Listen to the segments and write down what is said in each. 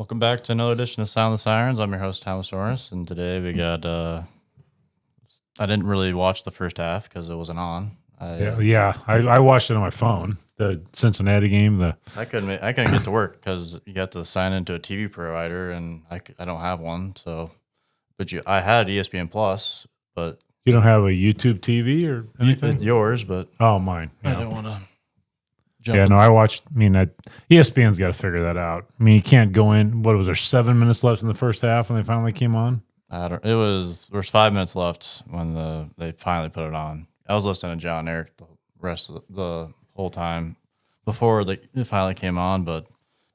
Welcome back to another edition of Sound the Sirens. I'm your host, Thomas Orness, and today we got, I didn't really watch the first half because it wasn't on. I watched it on my phone, the Cincinnati game. I couldn't get to work because you have to sign into a TV provider, and I don't have one. So, I had ESPN Plus, but You don't have a YouTube TV or anything? yours, but Oh, mine. I Yeah. don't want to. I watched. ESPN's got to figure that out. I mean, you can't go in. What was there? 7 minutes left in the first half when they finally came on. There was 5 minutes left when they finally put it on. I was listening to John Eric the rest of the whole time before it finally came on. But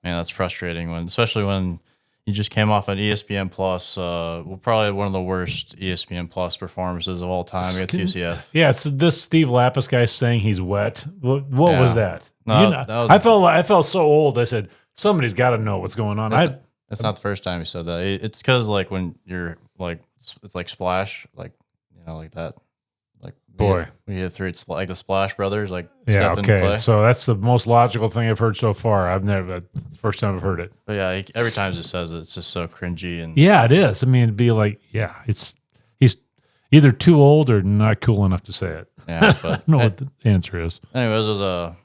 man, that's frustrating especially when you just came off an ESPN Plus. Probably one of the worst ESPN Plus performances of all time against UCF. Yeah, it's this Steve Lapis guy saying he's wet. What was that? No, I felt so old. I said somebody's got to know what's going on. That's not the first time he said that. It's because when you're it's like Splash, like that. Like we had three, it's like the Splash Brothers, like yeah. Stephen Okay, Clay. so that's the most logical thing I've heard so far. First time I've heard it. But yeah, every time he says it, it's just so cringy and yeah, it is. I mean, it'd be like he's either too old or not cool enough to say it. Yeah, but I don't know what the answer is. Anyways, it was a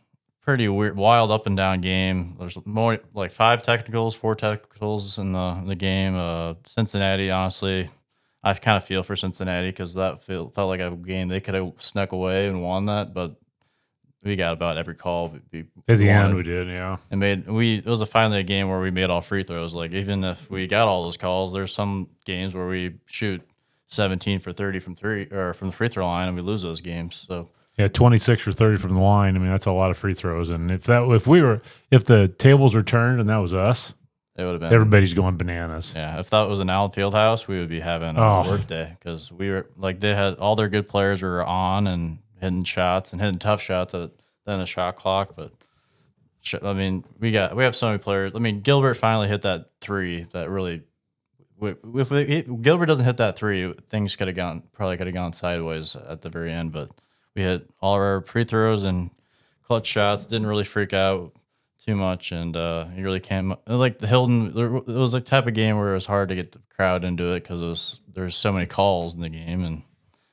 pretty weird, wild up and down game. There's more like 4 technicals in the game. Cincinnati, honestly, I kind of feel for Cincinnati because that felt like a game they could have snuck away and won that, but we got about every call. At the end, we did, yeah. And it was finally a game where we made all free throws. Like even if we got all those calls, there's some games where we shoot 17 for 30 from three or from the free throw line and we lose those games. So. Yeah, 26 or 30 from the line. I mean, that's a lot of free throws. And if the tables were turned and that was us, it would have been everybody's going bananas. Yeah, if that was an Allen Fieldhouse, we would be having a work day because we were they had all their good players were on and hitting shots and hitting tough shots at then the shot clock. But I mean, we have so many players. I mean, Gilbert finally hit that three that really. If Gilbert doesn't hit that three, things could have gone sideways at the very end. But we hit all of our free throws and clutch shots. Didn't really freak out too much, and he really came like the Hilton. It was the type of game where it was hard to get the crowd into it because there's so many calls in the game, and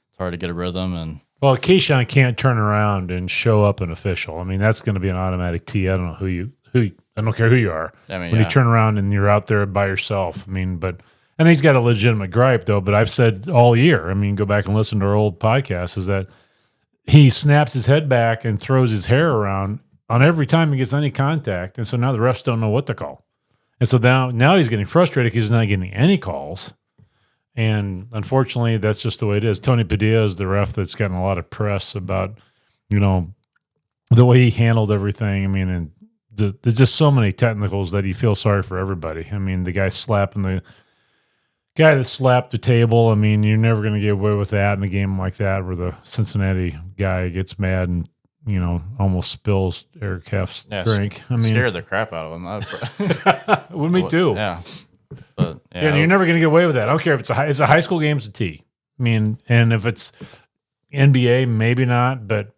it's hard to get a rhythm. And well, Keyshawn can't turn around and show up an official. I mean, that's going to be an automatic T. I don't know who. I don't care who you are. I mean, when you turn around and you're out there by yourself. I mean, and he's got a legitimate gripe though. But I've said all year. I mean, go back and listen to our old podcast. Is that he snaps his head back and throws his hair around on every time he gets any contact. And so now the refs don't know what to call. And so now he's getting frustrated because he's not getting any calls. And unfortunately, that's just the way it is. Tony Padilla is the ref that's gotten a lot of press about, the way he handled everything. I mean, and there's just so many technicals that you feel sorry for everybody. I mean, the guy that slapped the table, I mean, you're never going to get away with that in a game like that where the Cincinnati guy gets mad and, almost spills Eric Heff's drink. I mean, scared the crap out of him. Well, me too. Yeah. But you're never going to get away with that. I don't care if it's a high school game, it's a T. I mean, and if it's NBA, maybe not, but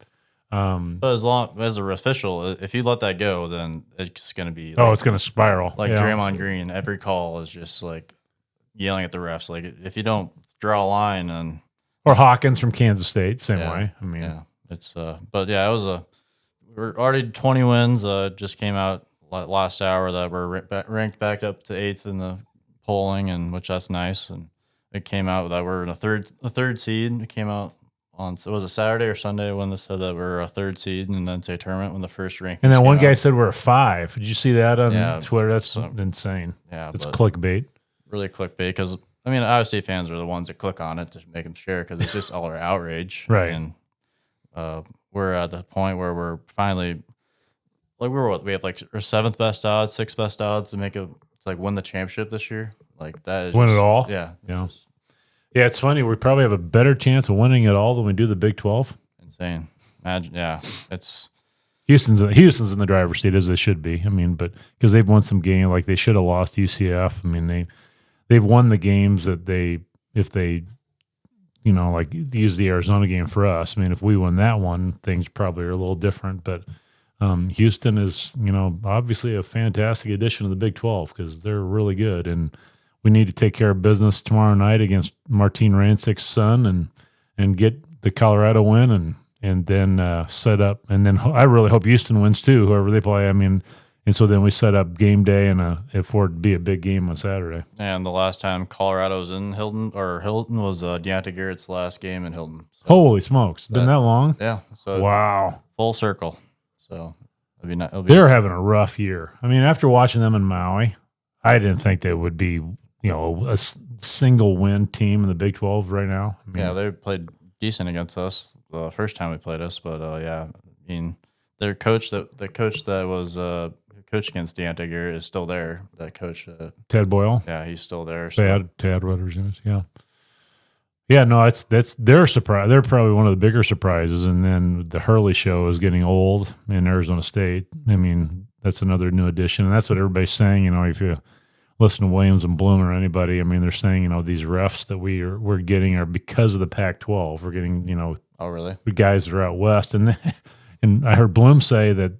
as long as an official, if you let that go, then it's going to be it's going to spiral. Like Draymond Green, every call is just like yelling at the refs. Like if you don't draw a line, or Hawkins from Kansas State, same way. I mean, it's but yeah, it was we're already 20 wins. Just came out last hour that we're ranked back up to 8th in the polling, and which that's nice. And it came out that we're in a third seed. It came out on it was a Saturday or Sunday when they said that we're a 3rd seed in the NCAA tournament when the first ranking. And then one guy said we're a 5. Did you see that on Twitter? That's insane. Yeah, it's clickbait. Really clickbait because I mean, Iowa State fans are the ones that click on it to make them share because it's just all our outrage, right? And we're at the point where we're finally we have like our 7th best odds, 6th best odds to make win the championship this year. Like that is win it all. Yeah, yeah. It's funny. We probably have a better chance of winning it all than we do the Big 12. Insane. Imagine. Yeah, it's. Houston's in the driver's seat as they should be. I mean, but because they've won some games, like they should have lost UCF. I mean, they've won the games that if they use the Arizona game for us. I mean, if we win that one, things probably are a little different. But Houston is, obviously a fantastic addition to the Big 12 because they're really good. And we need to take care of business tomorrow night against Martin Rancic's son and get the Colorado win and then set up. And then I really hope Houston wins too, whoever they play. I mean, and so then we set up game day and for it to be a big game on Saturday. And the last time Colorado was in Hilton was Deontay Garrett's last game in Hilton. So holy smokes. Been that long? Yeah. So wow. Full circle. So they're having a rough year. I mean, after watching them in Maui, I didn't think they would be, a single win team in the Big 12 right now. I mean, yeah, they played decent against us the first time we played us, but yeah, I mean, their coach the coach that was coach against Deontay Garrett is still there. That coach, Ted Boyle. Yeah, he's still there. So. Tad Rudders, yeah. Yeah, no, they're surprise. They're probably one of the bigger surprises. And then the Hurley show is getting old in Arizona State. I mean, that's another new addition, and that's what everybody's saying. If you listen to Williams and Bloom or anybody, I mean, they're saying these refs that we're getting are because of the Pac-12. We're getting oh really, the guys that are out west, and I heard Bloom say that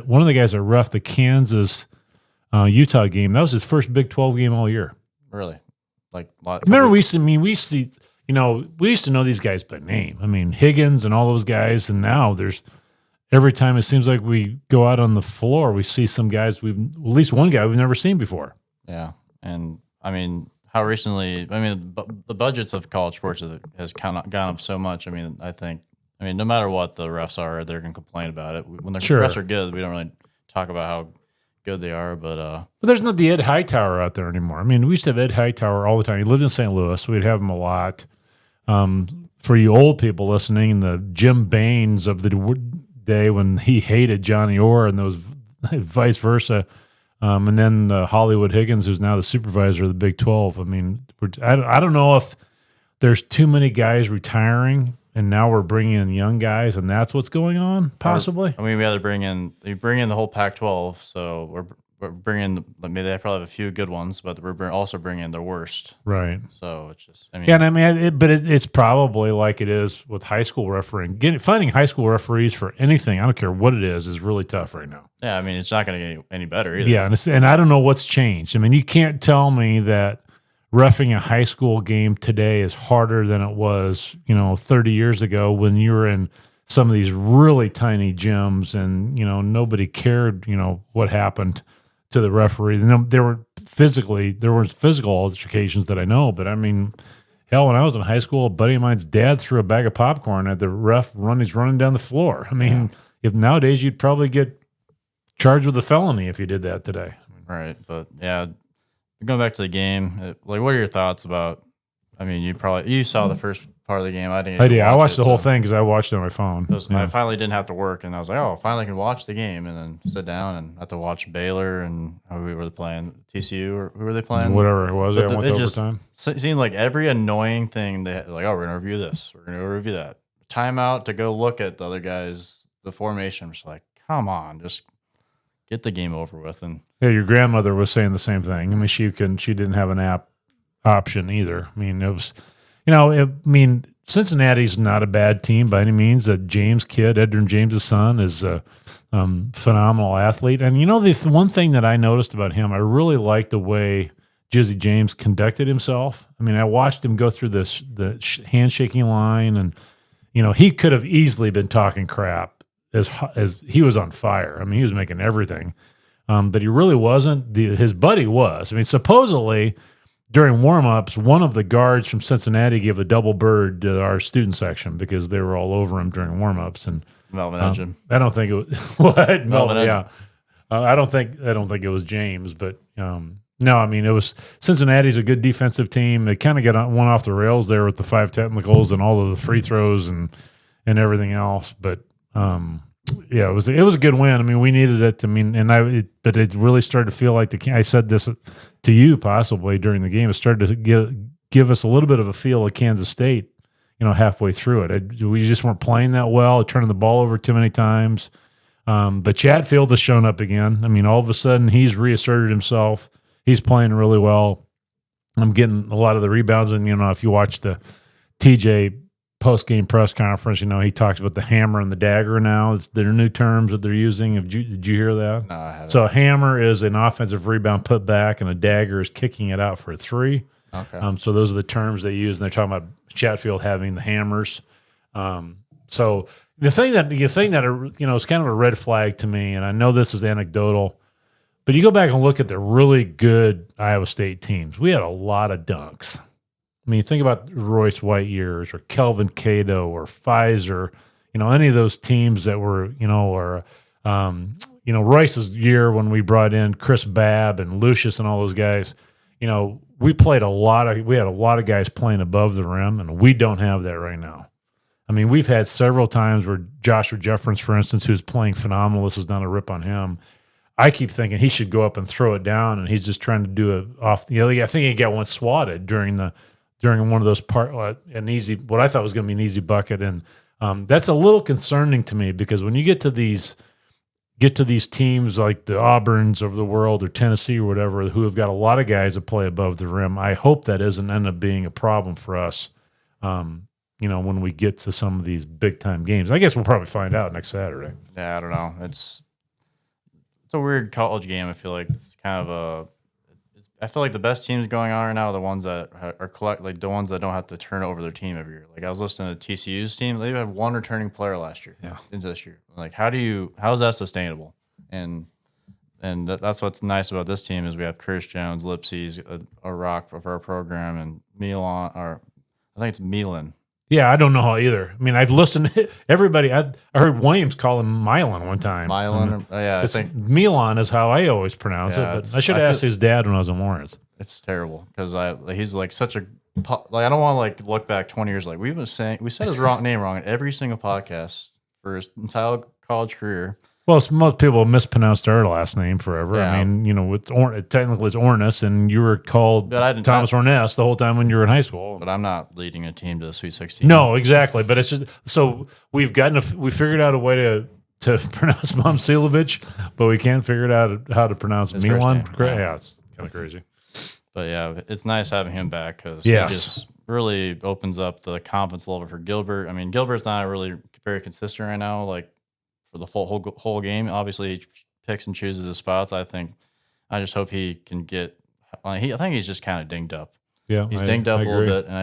one of the guys that reffed the Kansas Utah game, that was his first Big 12 game all year. Really, remember we used to know these guys by name. I mean, Higgins and all those guys, and now there's every time it seems like we go out on the floor, we see some guys at least one guy we've never seen before. Yeah, and I mean, how recently? I mean, the budgets of college sports has gone up so much. I mean, no matter what the refs are, they're going to complain about it. When the refs are good, we don't really talk about how good they are. But there's not the Ed Hightower out there anymore. I mean, we used to have Ed Hightower all the time. He lived in St. Louis. We'd have him a lot. For you old people listening, the Jim Baines of the day when he hated Johnny Orr and those vice versa. And then Hollywood Higgins, who's now the supervisor of the Big 12. I mean, I don't know if there's too many guys retiring, and now we're bringing in young guys, and that's what's going on, possibly. I mean, we had to bring in the whole Pac-12, so we're bringing. Maybe they probably have a few good ones, but we're also bringing in the worst. Right. So it's just, it's probably like it is with high school refereeing. Finding high school referees for anything, I don't care what it is really tough right now. Yeah, I mean, it's not going to get any better either. Yeah, and I don't know what's changed. I mean, you can't tell me that reffing a high school game today is harder than it was, 30 years ago when you were in some of these really tiny gyms and, nobody cared, what happened to the referee. There weren't physical altercations that I know, but I mean, hell, when I was in high school, a buddy of mine's dad threw a bag of popcorn at the ref he's running down the floor. I mean, if nowadays you'd probably get charged with a felony if you did that today. Right, but yeah, going back to the game, what are your thoughts about? I mean, you saw the first part of the game. I didn't. I did. I watched the whole thing because I watched it on my phone. I finally didn't have to work, and I was like, "Oh, finally can watch the game," and then sit down and have to watch Baylor and who were they playing? TCU or who were they playing? Whatever it was, I went to overtime. It seemed like every annoying thing they had, like, "Oh, we're gonna review this. We're gonna go review that." Timeout to go look at the other guys, the formation. I'm just like, come on, just get the game over with. And yeah, your grandmother was saying the same thing. I mean, she didn't have an app option either. I mean, it was, Cincinnati's not a bad team by any means. James kid, Edgerrin James' son, is a phenomenal athlete. And the one thing that I noticed about him, I really liked the way Jizzy James conducted himself. I mean, I watched him go through the handshaking line, and he could have easily been talking crap as he was on fire. I mean, he was making everything, but he really wasn't. His buddy was. I mean, supposedly during warm-ups, one of the guards from Cincinnati gave a double bird to our student section because they were all over him during warm-ups. And Melvin Edgin. I don't think it was what Melvin. Yeah, I don't think it was James, but no, I mean, it was Cincinnati's a good defensive team. They kind of went off the rails there with the 5 technicals and all of the free throws and everything else. But yeah, it was a good win. I mean, we needed it. I mean, but it really started to feel like I said this to you possibly during the game. It started to give us a little bit of a feel of Kansas State, halfway through it. We just weren't playing that well, turning the ball over too many times. But Chatfield has shown up again. I mean, all of a sudden he's reasserted himself. He's playing really well. I'm getting a lot of the rebounds, and if you watch the TJ post-game press conference, he talks about the hammer and the dagger now. It's their new terms that they're using. Did you hear that? No, I haven't. So a hammer is an offensive rebound put back, and a dagger is kicking it out for a three. Okay. So those are the terms they use, and they're talking about Chatfield having the hammers. So the thing that is kind of a red flag to me, and I know this is anecdotal, but you go back and look at the really good Iowa State teams. We had a lot of dunks. I mean, think about Royce White years or Kelvin Cato or Pfizer, any of those teams that were, Royce's year when we brought in Chris Babb and Lucius and all those guys, we had a lot of guys playing above the rim, and we don't have that right now. I mean, we've had several times where Joshua Jefferson, for instance, who's playing phenomenal, this is not a rip on him, I keep thinking he should go up and throw it down, and he's just trying to do it off. I think he got one swatted during one of those what I thought was going to be an easy bucket, and that's a little concerning to me because when you get to these teams like the Auburns of the world or Tennessee or whatever, who have got a lot of guys that play above the rim, I hope that doesn't end up being a problem for us. When we get to some of these big time games, I guess we'll probably find out next Saturday. Yeah, I don't know. It's a weird college game. I feel like it's kind of I feel like the best teams going on right now are the ones that are the ones that don't have to turn over their team every year. Like I was listening to TCU's team; they have one returning player last year into this year. Like how is that sustainable? And that's what's nice about this team is we have Curtis Jones, Lipsy's a rock of our program, and Milan, or I think it's Milan. Yeah, I don't know how either. I mean, I've listened to everybody. I heard Williams call him Milan one time. Milan, I think Milan is how I always pronounce it. But I should have asked his dad when I was in Lawrence. It's terrible because he's like such a I don't want to look back 20 years. Like we said his name wrong in every single podcast for his entire college career. Well, most people mispronounced our last name forever. Yeah. I mean, technically it's Orness, and you were called Thomas Orness the whole time when you were in high school. But I'm not leading a team to the Sweet 16. No, exactly. But it's just so we figured out a way to pronounce Momcilovic, but we can't figure it out how to pronounce Milan. Yeah, it's kind of crazy. But yeah, it's nice having him back because he just really opens up the confidence level for Gilbert. I mean, Gilbert's not really very consistent right now. Like. For the whole game, obviously he picks and chooses his spots. I just hope he can get. I think he's just kind of dinged up. Yeah, he's dinged up a little bit, and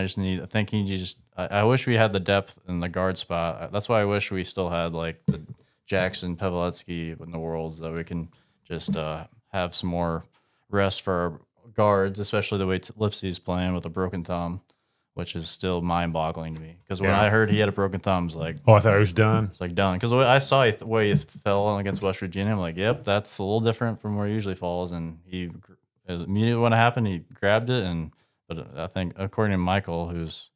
I wish we had the depth in the guard spot. That's why I wish we still had like the Jackson, Pavletsky in the world, so that we can just have some more rest for our guards, especially the way Lipsy's playing with a broken thumb. Which is still mind-boggling to me. Because when I heard he had a broken thumb, I was like... Oh, I thought he was done. It's like done. Because I saw the way he fell against West Virginia. I'm like, yep, that's a little different from where he usually falls. And immediately when it happened, he grabbed it. But I think, according to Michael, who's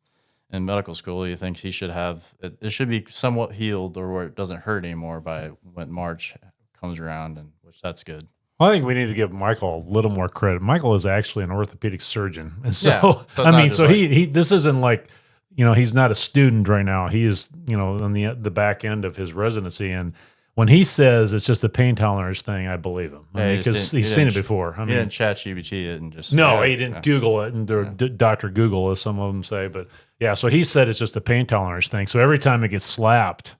in medical school, he thinks he should have... It should be somewhat healed or where it doesn't hurt anymore by when March comes around, which that's good. Well, I think we need to give Michael a little more credit. Michael is actually an orthopedic surgeon. And so he this isn't like, he's not a student right now. He is, on the back end of his residency. And when he says it's just a pain tolerance thing, I believe him. Because he's seen it before. He didn't chat GPT it and just... No, he didn't Google it and Dr. Google, as some of them say. But yeah, so he said it's just a pain tolerance thing. So every time it gets slapped,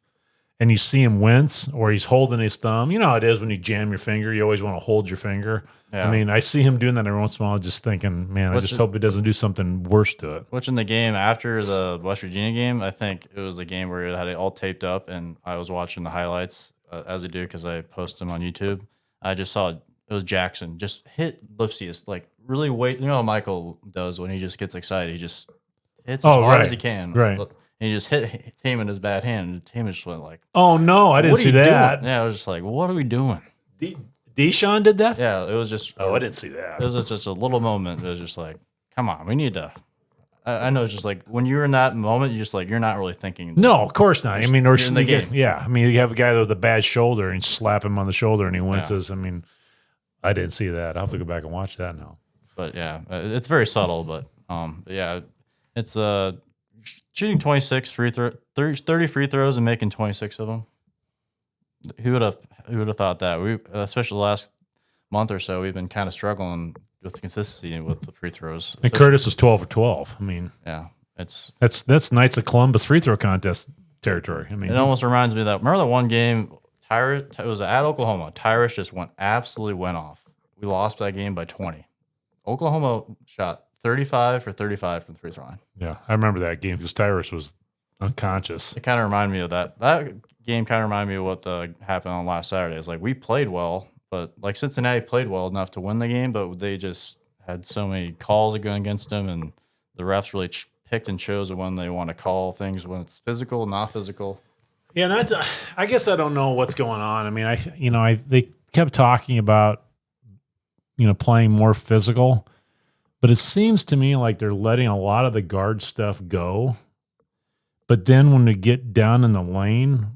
and you see him wince or he's holding his thumb. You know how it is when you jam your finger. You always want to hold your finger. Yeah. I mean, I see him doing that every once in a while just thinking, man, I just hope he doesn't do something worse to it. Which in the game after the West Virginia game, I think it was the game where it had it all taped up, and I was watching the highlights as I do because I post them on YouTube. I just saw it was Jackson just hit Lipsius, like really wait. You know how Michael does when he just gets excited. He just hits as hard as he can. Right. And he just hit Tame in his bad hand, and Tame just went like, "Oh no, I didn't see that." Yeah, I was just like, "What are we doing?" Deshaun did that? Yeah, it was just. Oh, I didn't see that. It was just a little moment. It was just like, "Come on, we need to." I know it's just like when you're in that moment, you're just like you're not really thinking. No, of course not. I mean, or in the game. Yeah, I mean, you have a guy with a bad shoulder and slap him on the shoulder and he winces. Yeah. I mean, I didn't see that. I'll have to go back and watch that now. But yeah, it's very subtle. But yeah, it's shooting 26 30 free throws and making 26 of them. Who would have thought that? We, especially the last month or so, we've been kind of struggling with consistency with the free throws. And Curtis was 12 for 12. I mean, yeah, That's Knights of Columbus free throw contest territory. I mean, it almost reminds me of that. Remember that one game, it was at Oklahoma. Tyrus just absolutely went off. We lost that game by 20. Oklahoma shot 35 for 35 from the free throw line. Yeah, I remember that game because Tyrus was unconscious. It kind of reminded me of that. That game kind of reminded me of what happened on last Saturday. It's like we played well, but like Cincinnati played well enough to win the game, but they just had so many calls going against them, and the refs really picked and chose when they want to call things, when it's physical, not physical. Yeah, and I guess I don't know what's going on. I mean, they kept talking about playing more physical, but it seems to me like they're letting a lot of the guard stuff go. But then when they get down in the lane,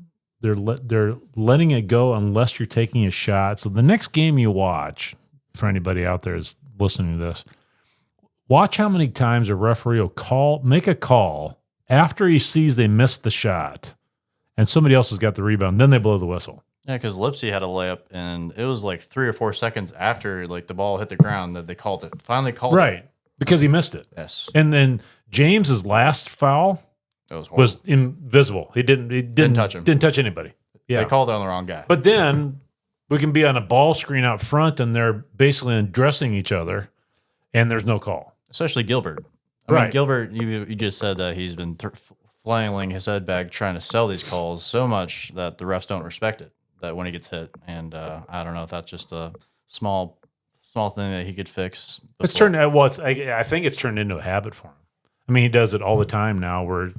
they're letting it go unless you're taking a shot. So the next game you watch, for anybody out there is listening to this, watch how many times a referee will make a call after he sees they missed the shot and somebody else has got the rebound. Then they blow the whistle. Yeah, because Lipsy had a layup, and it was like 3 or 4 seconds after like the ball hit the ground that they called it. Finally called it. Right, because he missed it. Yes. And then James's last foul was invisible. He didn't touch him. Didn't touch anybody. Yeah. They called it on the wrong guy. But then we can be on a ball screen out front, and they're basically undressing each other, and there's no call. Especially Gilbert. I mean, Gilbert, you just said that he's been flailing his head back trying to sell these calls so much that the refs don't respect it. That when he gets hit, and I don't know if that's just a small thing that he could fix. Before. It's turned I think it's turned into a habit for him. I mean, he does it all the time now. Where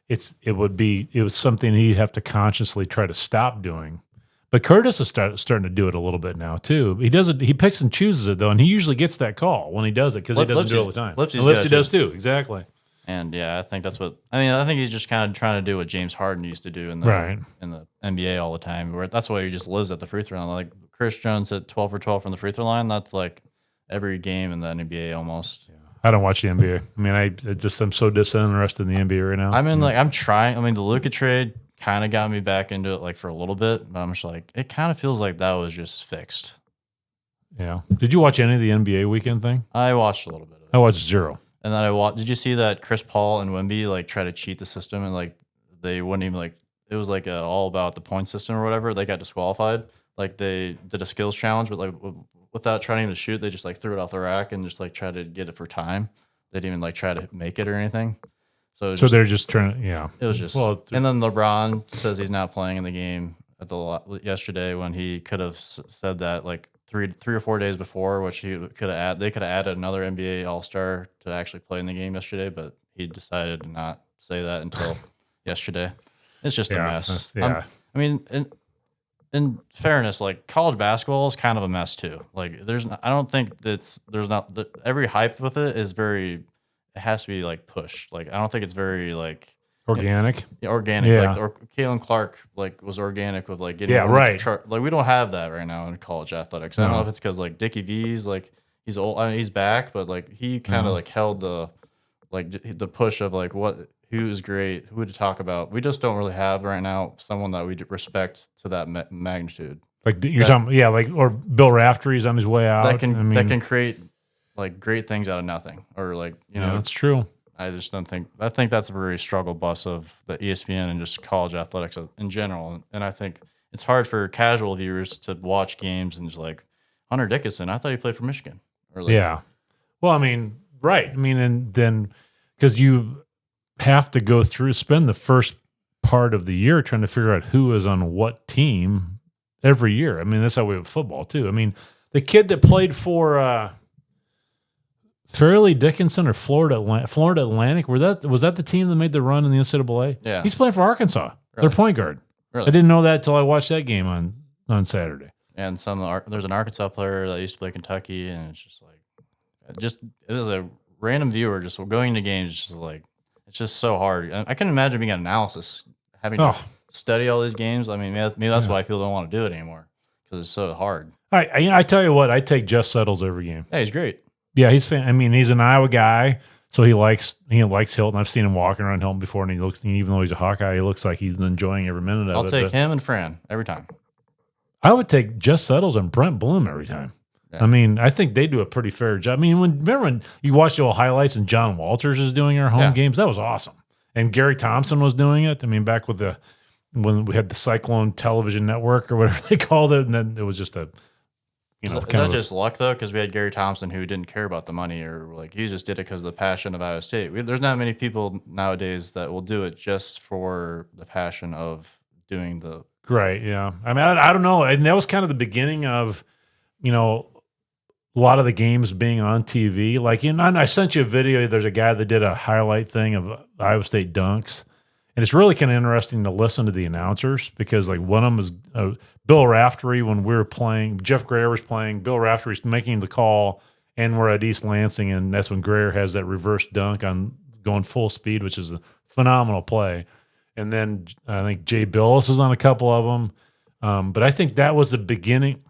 it was something he'd have to consciously try to stop doing. But Curtis is starting to do it a little bit now too. He does it. He picks and chooses it though, and he usually gets that call when he does it because he doesn't do it all the time. Lipsy does too. Exactly. And yeah, I think that's what I think he's just kind of trying to do what James Harden used to do in the NBA all the time. Where that's why he just lives at the free throw line. Like Chris Jones at 12 for 12 from the free throw line. That's like every game in the NBA almost. Yeah. I don't watch the NBA. I mean, I'm so disinterested in the NBA right now. I mean, I'm trying. I mean, the Luka trade kind of got me back into it like for a little bit, but I'm just like, it kind of feels like that was just fixed. Yeah. Did you watch any of the NBA weekend thing? I watched a little bit of it. I watched zero. And then did you see that Chris Paul and Wemby like try to cheat the system and like they wouldn't even like it was like all about the point system or whatever. They got disqualified. Like they did a skills challenge, but like without trying to shoot, they just like threw it off the rack and just like tried to get it for time. They didn't even like try to make it or anything. So they're just trying to, yeah. It was just, and then LeBron says he's not playing in the game yesterday when he could have said that like three or 4 days before, which they could have added another NBA All-Star to actually play in the game yesterday, but he decided to not say that until yesterday. It's just a mess. Yeah. I mean, in fairness, like college basketball is kind of a mess too. Like I don't think every hype with it is it has to be like pushed. Like I don't think it's very like organic. Organic. Yeah. Like Kalen Clark like was organic with like getting right. Like we don't have that right now in college athletics. I don't know if it's because like Dickie V's like he's old. I mean, he's back, but like he kind of like held the push of like who's great, who to talk about. We just don't really have right now someone that we respect to that magnitude. Like you're talking, or Bill Raftery's on his way out. That can create like great things out of nothing, or like that's true. I just don't think. I think that's a very struggle bus of the ESPN and just college athletics in general. And I think it's hard for casual viewers to watch games and just like Hunter Dickinson. I thought he played for Michigan. Or like, yeah. Well, I mean, right. I mean, and then because you have to spend the first part of the year trying to figure out who is on what team every year. I mean, that's how we have football too. I mean, the kid that played for Fairleigh Dickinson or Florida Atlantic, was that the team that made the run in the NCAA? Yeah. He's playing for Arkansas. Really? Their point guard. Really? I didn't know that until I watched that game on Saturday. And there's an Arkansas player that used to play Kentucky, and it's just like, it was a random viewer just going to games, just like, it's just so hard. I can imagine being an analysis, having to study all these games. I mean, maybe that's why people don't want to do it anymore because it's so hard. I tell you what, I take Jess Settles every game. Yeah, he's great. Yeah, he's an Iowa guy, so he likes Hilton. I've seen him walking around Hilton before, and even though he's a Hawkeye, he looks like he's enjoying every minute of it. I'll take him and Fran every time. I would take Jess Settles and Brent Bloom every time. I mean, I think they do a pretty fair job. I mean, remember when you watch the old highlights and John Walters is doing our home games? That was awesome. And Gary Thompson was doing it. I mean, back with when we had the Cyclone television network or whatever they called it, and then it was just a, is that just luck though? Because we had Gary Thompson who didn't care about the money, or like he just did it because of the passion of Iowa State. There's not many people nowadays that will do it just for the passion of doing the right. Yeah, I mean, I don't know, and that was kind of the beginning of, a lot of the games being on TV. Like, I sent you a video. There's a guy that did a highlight thing of Iowa State dunks. And it's really kind of interesting to listen to the announcers because, like, one of them was Bill Raftery when we were playing. Jeff Grayer was playing. Bill Raftery's making the call, and we're at East Lansing, and that's when Grayer has that reverse dunk on going full speed, which is a phenomenal play. And then I think Jay Billis was on a couple of them. But I think that was the beginning.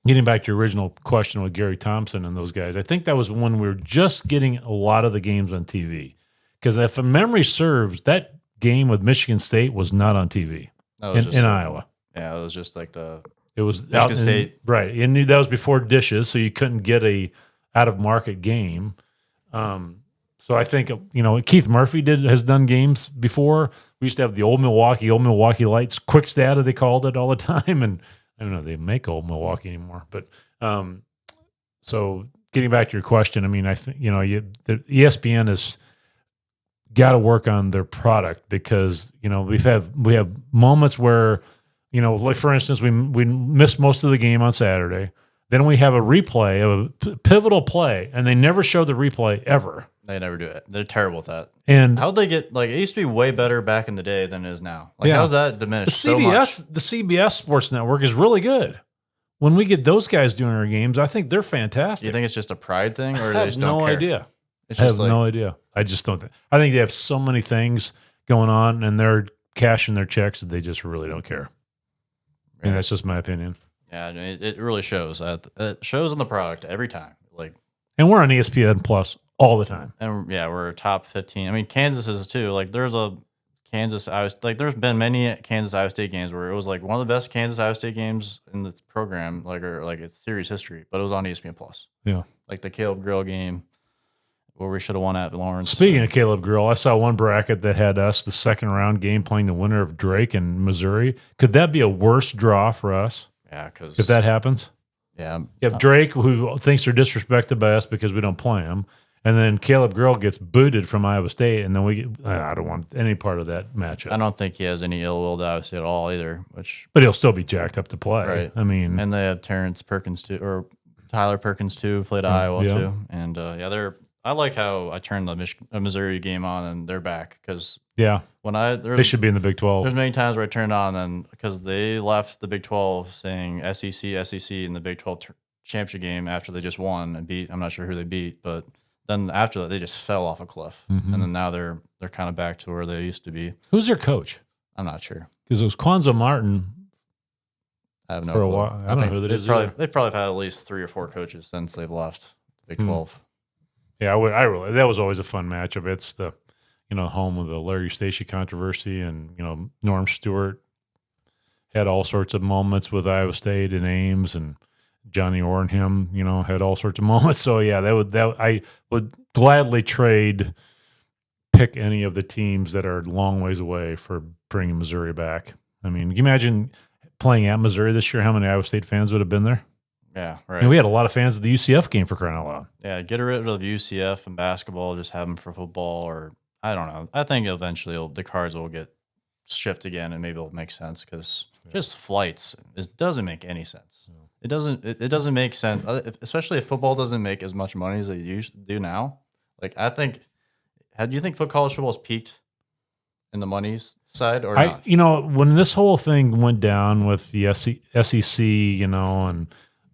Getting back to your original question with Gary Thompson and those guys, I think that was when we were just getting a lot of the games on TV. Because if memory serves, that game with Michigan State was not on TV in Iowa. Yeah, it was just like it was Michigan State. Right. And that was before dishes, so you couldn't get a out-of-market game. So I think, Keith Murphy has done games before. We used to have the Old Milwaukee Lights, quick stat, they called it all the time, and I don't know, they make Old Milwaukee anymore. But so getting back to your question, I mean, I think, the ESPN has got to work on their product because, we have moments where, like for instance, we missed most of the game on Saturday. Then we have a replay of a pivotal play, and they never show the replay ever. They never do it. They're terrible at that. And how'd they get, like, it used to be way better back in the day than it is now. Like, how's that diminished so much? The CBS Sports Network is really good. When we get those guys doing our games, I think they're fantastic. Do you think it's just a pride thing, or I they just don't care? I have no idea. I have no idea. I just don't think. I think they have so many things going on, and they're cashing their checks that they just really don't care. And that's just my opinion. Yeah, it really shows. It shows on the product every time. Like, and we're on ESPN Plus all the time. And we're top 15. I mean, Kansas is too. Like, there's been many Kansas Iowa State games where it was like one of the best Kansas Iowa State games in the program, or it's series history, but it was on ESPN Plus. Yeah. Like the Caleb Grill game where we should have won at Lawrence. Speaking of Caleb Grill, I saw one bracket that had us the second round game playing the winner of Drake and Missouri. Could that be a worse draw for us? Yeah, because if that happens. Yeah. You have Drake, who thinks they're disrespected by us because we don't play him. And then Caleb Grill gets booted from Iowa State, and then I don't want any part of that matchup. I don't think he has any ill will to Iowa State at all either. But he'll still be jacked up to play. Right. I mean, and they have Terrence Perkins too, or Tyler Perkins too, played at Iowa too. And I like how I turned the Missouri game on and they're back because they should be in the Big 12. There's many times where I turned on and because they left the Big 12 saying SEC in the Big 12 championship game after they just won and beat. I'm not sure who they beat, but. Then after that, they just fell off a cliff, and then now they're kind of back to where they used to be. Who's their coach? I'm not sure because it was Kwanzaa Martin. I have no clue. A while. I don't know who that is. They probably have had at least 3 or 4 coaches since they've left Big 12. Yeah, I really that was always a fun matchup. It's the home of the Larry Stacey controversy, and Norm Stewart had all sorts of moments with Iowa State and Ames and. Johnny Ornham, had all sorts of moments. So yeah, I would gladly pick any of the teams that are long ways away for bringing Missouri back. I mean, can you imagine playing at Missouri this year? How many Iowa State fans would have been there? Yeah, right. And we had a lot of fans at the UCF game for crying out loud. Yeah, get rid of UCF and basketball, just have them for football, or I don't know. I think eventually the cards will get shifted again, and maybe it'll make sense because just flights doesn't make any sense. Yeah. It doesn't make sense, especially if football doesn't make as much money as they do now. Like, I think, do you think college football has peaked in the money's side or not? When this whole thing went down with the SEC, and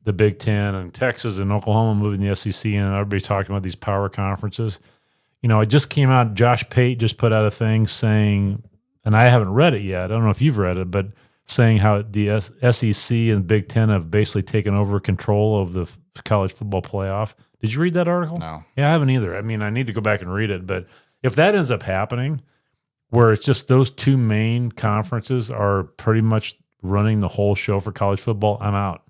the Big Ten and Texas and Oklahoma moving the SEC, and everybody's talking about these power conferences, it just came out. Josh Pate just put out a thing saying, and I haven't read it yet. I don't know if you've read it, but saying how the SEC and Big Ten have basically taken over control of the college football playoff. Did you read that article? No. Yeah, I haven't either. I mean, I need to go back and read it. But if that ends up happening, where it's just those two main conferences are pretty much running the whole show for college football, I'm out.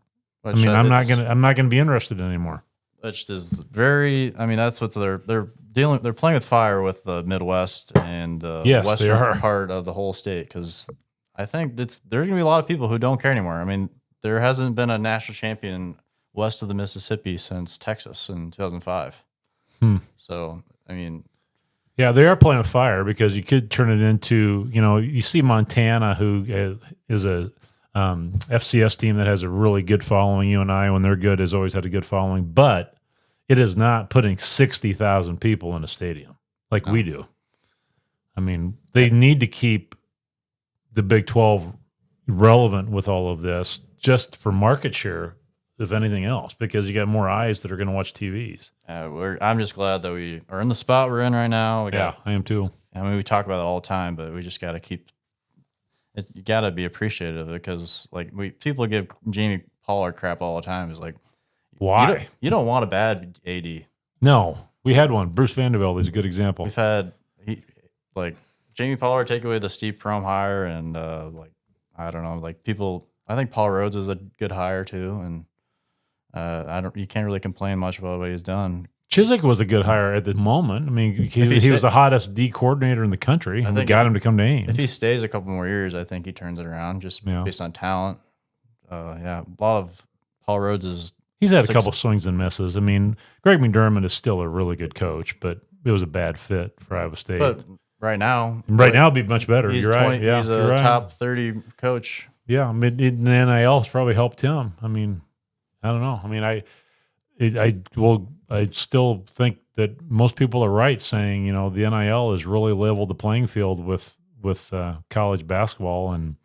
I mean, I'm not gonna be interested anymore. Which is very. I mean, that's what they're dealing. They're playing with fire with the Midwest and the western part of the whole state, because I think there's going to be a lot of people who don't care anymore. I mean, there hasn't been a national champion west of the Mississippi since Texas in 2005. So, I mean, yeah, they are playing with fire, because you could turn it into, you see Montana, who is a FCS team that has a really good following. UNI, when they're good, has always had a good following, but it is not putting 60,000 people in a stadium like we do. I mean, they need to keep the Big 12 relevant with all of this, just for market share, if anything else, because you got more eyes that are going to watch TVs. I'm just glad that we are in the spot we're in right now. I am too. I mean, we talk about it all the time, but we just got to keep it. You got to be appreciative, because like people give Jamie Pollard crap all the time. Is like, why? You don't want a bad AD. No, we had one. Bruce Vanderbilt is a good example. We've had Jamie Pollard take away the Steve Prohm hire, and I don't know, people. I think Paul Rhodes is a good hire too, and you can't really complain much about what he's done. Chiswick was a good hire at the moment. I mean, he was the hottest D coordinator in the country, and we got him to come to Ames. If he stays a couple more years, I think he turns it around just based on talent. A lot of Paul Rhodes is. He's had a couple swings and misses. I mean, Greg McDermott is still a really good coach, but it was a bad fit for Iowa State. But right now it'd be much better. You're right. Yeah, he's a top 30 coach. Yeah, I mean, the NIL probably helped him. I mean, I don't know. I mean, I still think that most people are right saying, the NIL has really leveled the playing field with college basketball, and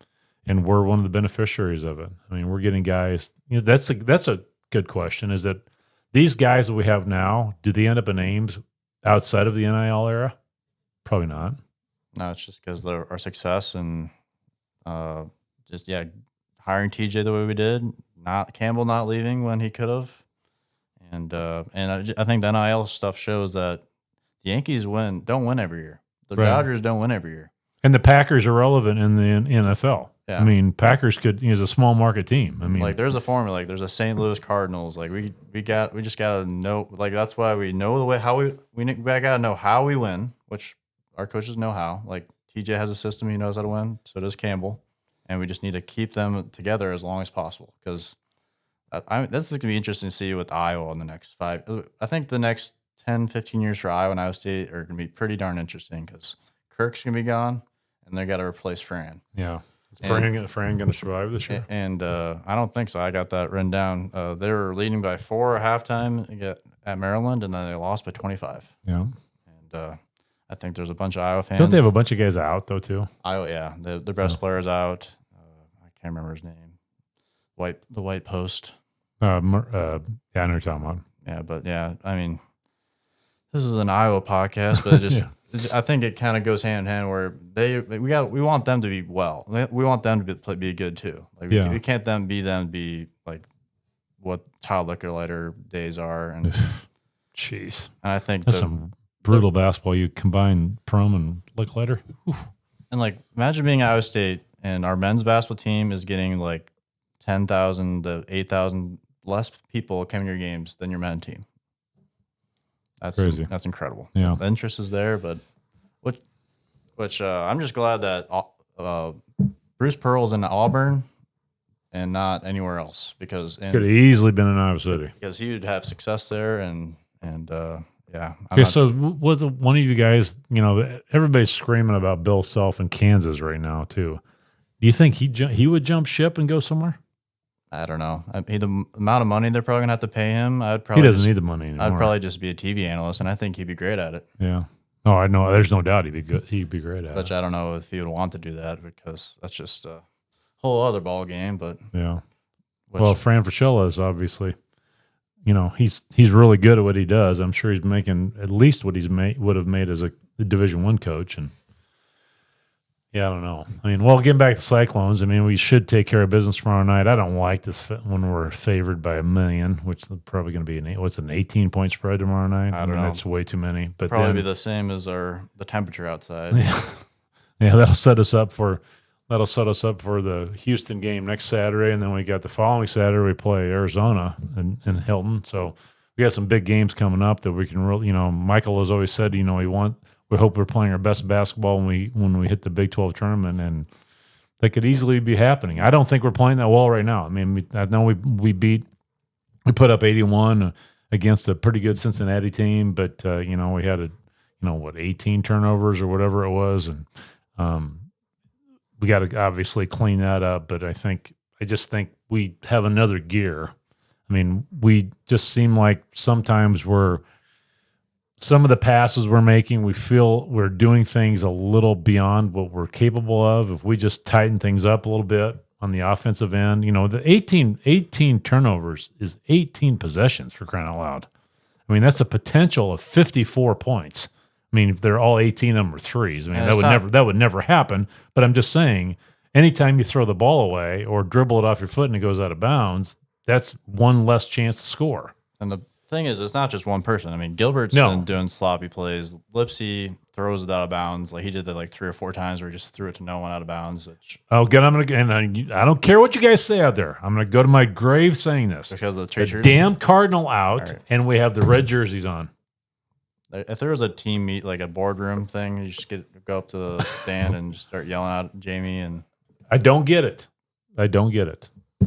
we're one of the beneficiaries of it. I mean, we're getting guys. That's a good question. Is that these guys that we have now, do they end up in Ames outside of the NIL era? Probably not. No, it's just because our success and hiring TJ the way we did, Campbell not leaving when he could have, and I think the NIL stuff shows that the Yankees don't win every year. The Dodgers don't win every year, and the Packers are relevant in the NFL. Yeah. I mean, Packers is a small market team. I mean, there's a formula. There's a St. Louis Cardinals. We just gotta know. That's why we know the way how we gotta know how we win, which our coaches know how. TJ has a system, he knows how to win. So does Campbell, and we just need to keep them together as long as possible. Because this is gonna be interesting to see with Iowa in the next 5. I think the next 10, 15 years for Iowa and Iowa State are gonna be pretty darn interesting, because Kirk's gonna be gone, and they got to replace Fran. Yeah. Is Fran going to survive this year? And I don't think so. I got that written down. They were leading by 4 at halftime at Maryland, and then they lost by 25. Yeah. And I think there's a bunch of Iowa fans. Don't they have a bunch of guys out, though, too? Iowa, yeah. The best player's out. I can't remember his name. The White Post. I know what you're talking about. Yeah, but yeah, I mean, this is an Iowa podcast, but it just I think it kind of goes hand in hand where we want them to be well. We want them to be good too. We can't be like what Todd Licklider days are. And jeez, and I think that's some brutal basketball. You combine Prom and Licklider. And imagine being Iowa State and our men's basketball team is getting 10,000 to 8,000 less people coming to your games than your men's team. That's crazy. That's incredible. Yeah, the interest is there, but which I'm just glad that Bruce Pearl's in Auburn and not anywhere else, because could have easily been in Iowa City, because he would have success there and yeah. Okay, so with one of you guys, everybody's screaming about Bill Self in Kansas right now too. Do you think he would jump ship and go somewhere? I don't know. The amount of money they're probably gonna have to pay him, he doesn't need the money anymore. I'd probably just be a TV analyst, and I think he'd be great at it. Yeah. Oh, I know. There's no doubt he'd be good. He'd be great at it. Which I don't know if he would want to do that, because that's just a whole other ball game. But yeah. Well, Fran Fraschilla is obviously, he's really good at what he does. I'm sure he's making at least what would have made as a Division I coach, and. Yeah, I don't know. I mean, getting back to Cyclones, we should take care of business tomorrow night. I don't like this when we're favored by 1 million, which is probably going to be an 18-point spread tomorrow night. I don't know. That's way too many. But probably be the same as the temperature outside. Yeah, that'll set us up for that'll set us up for the Houston game next Saturday, and then we got the following Saturday we play Arizona in Hilton. So we got some big games coming up that we can really, Michael has always said, we hope we're playing our best basketball when we hit the Big 12 tournament, and that could easily be happening. I don't think we're playing that well right now. I mean, I know we put up 81 against a pretty good Cincinnati team, but we had 18 turnovers or whatever it was, and we got to obviously clean that up. But I just think we have another gear. I mean, we just seem like sometimes some of the passes we're making, we feel we're doing things a little beyond what we're capable of. If we just tighten things up a little bit on the offensive end, the 18 turnovers is 18 possessions, for crying out loud. I mean, that's a potential of 54 points. I mean, if they're all 18 of them are threes, I mean, that would never happen. But I'm just saying, anytime you throw the ball away or dribble it off your foot and it goes out of bounds, that's one less chance to score. And the thing is, it's not just one person. I mean, Gilbert's been doing sloppy plays. Lipsy throws it out of bounds. Like, he did that like 3 or 4 times where he just threw it to no one out of bounds. I don't care what you guys say out there. I'm going to go to my grave saying this. Because of the damn Cardinal out, right, and we have the red jerseys on. If there was a team meet, like a boardroom thing, you just go up to the stand and just start yelling out Jamie. And I don't get it. I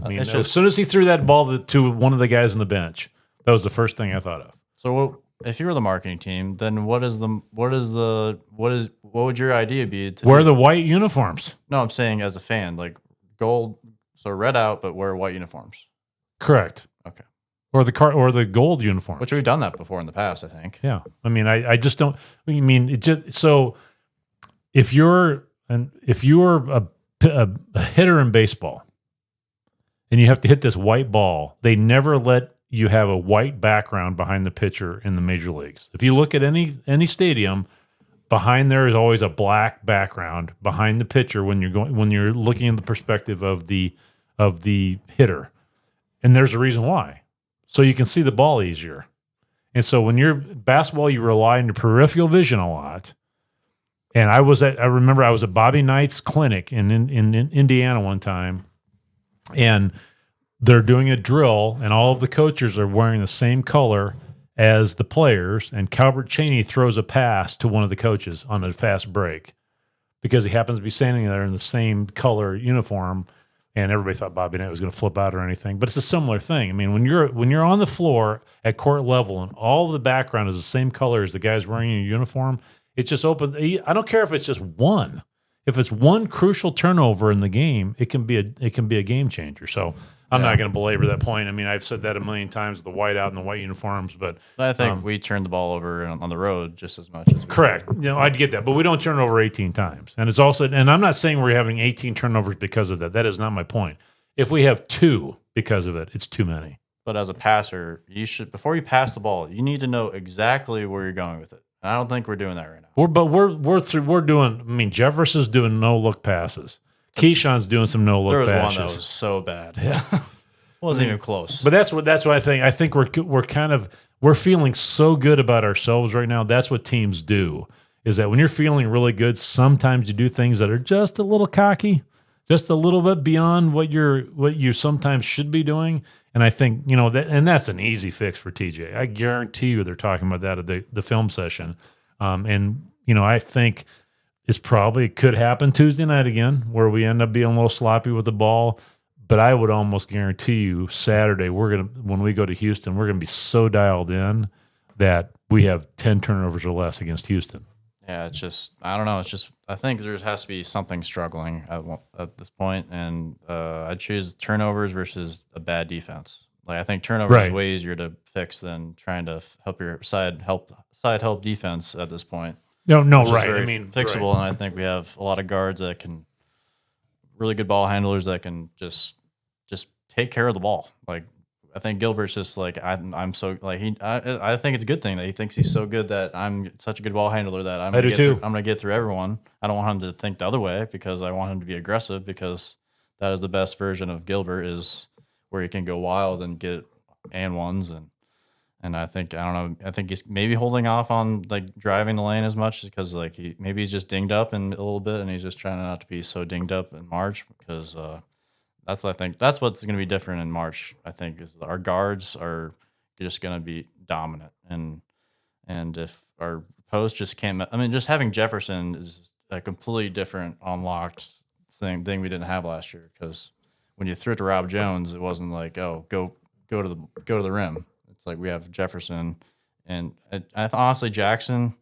mean, as soon as he threw that ball to one of the guys on the bench, that was the first thing I thought of. So if you were the marketing team, then what would your idea be? Wear the white uniforms. No, I'm saying as a fan, like gold, so red out, but wear white uniforms. Correct. Okay. Or the gold uniform. Which we've done that before in the past, I think. Yeah. I mean, I just don't. I mean, it just so if you're a hitter in baseball and you have to hit this white ball, they never let you have a white background behind the pitcher in the major leagues. If you look at any stadium, behind there is always a black background behind the pitcher when you're looking at the perspective of the hitter, and there's a reason why. So you can see the ball easier. And so when you're basketball, you rely on your peripheral vision a lot. And I remember I was at Bobby Knight's clinic in Indiana one time, and they're doing a drill, and all of the coaches are wearing the same color as the players, and Calvert Chaney throws a pass to one of the coaches on a fast break because he happens to be standing there in the same color uniform. And everybody thought Bobby Knight was going to flip out or anything, but it's a similar thing. I mean, when you're on the floor at court level and all of the background is the same color as the guys wearing your uniform, it's just open. I don't care if it's just one. If it's one crucial turnover in the game, it can be a game changer. So I'm not going to belabor that point. I mean, I've said that a million times, the white out and the white uniforms, but I think we turned the ball over on the road just as much as we correct. Did. I'd get that, but we don't turn it over 18 times. And it's also, and I'm not saying we're having 18 turnovers because of that. That is not my point. If we have 2 because of it, it's too many. But as a passer, you should, before you pass the ball, you need to know exactly where you're going with it. And I don't think we're doing that right now. We're doing. I mean, Jefferson's doing no look passes. Keyshawn's doing some no look passes. There was one that was so bad. Yeah. Wasn't even close. But that's what I think. I think we're feeling so good about ourselves right now. That's what teams do. Is that when you're feeling really good, sometimes you do things that are just a little cocky, just a little bit beyond what you sometimes should be doing. And I think that's an easy fix for TJ. I guarantee you they're talking about that at the film session. I think it could happen Tuesday night again, where we end up being a little sloppy with the ball. But I would almost guarantee you Saturday when we go to Houston, we're gonna be so dialed in that we have 10 turnovers or less against Houston. Yeah, it's just I don't know. It's just I think there has to be something struggling at this point, and I'd choose turnovers versus a bad defense. Like I think turnovers is way easier to fix than trying to help your side help defense at this point. No, right. I mean, fixable, and I think we have a lot of guards that can really good ball handlers that can just take care of the ball. Like I think Gilbert's just like I'm so like I think it's a good thing that he thinks he's so good that I'm such a good ball handler that I'm gonna get through everyone. I don't want him to think the other way because I want him to be aggressive because that is the best version of Gilbert is where he can go wild and get and ones And I don't know. I think he's maybe holding off on like driving the lane as much because like maybe he's just dinged up in a little bit, and he's just trying not to be so dinged up in March because that's what I think. That's what's going to be different in March. I think is our guards are just going to be dominant, and if our post just can't, I mean, just having Jefferson is a completely different unlocked thing we didn't have last year because when you threw it to Rob Jones, it wasn't like go to the rim. It's like we have Jefferson, and honestly, Jackson,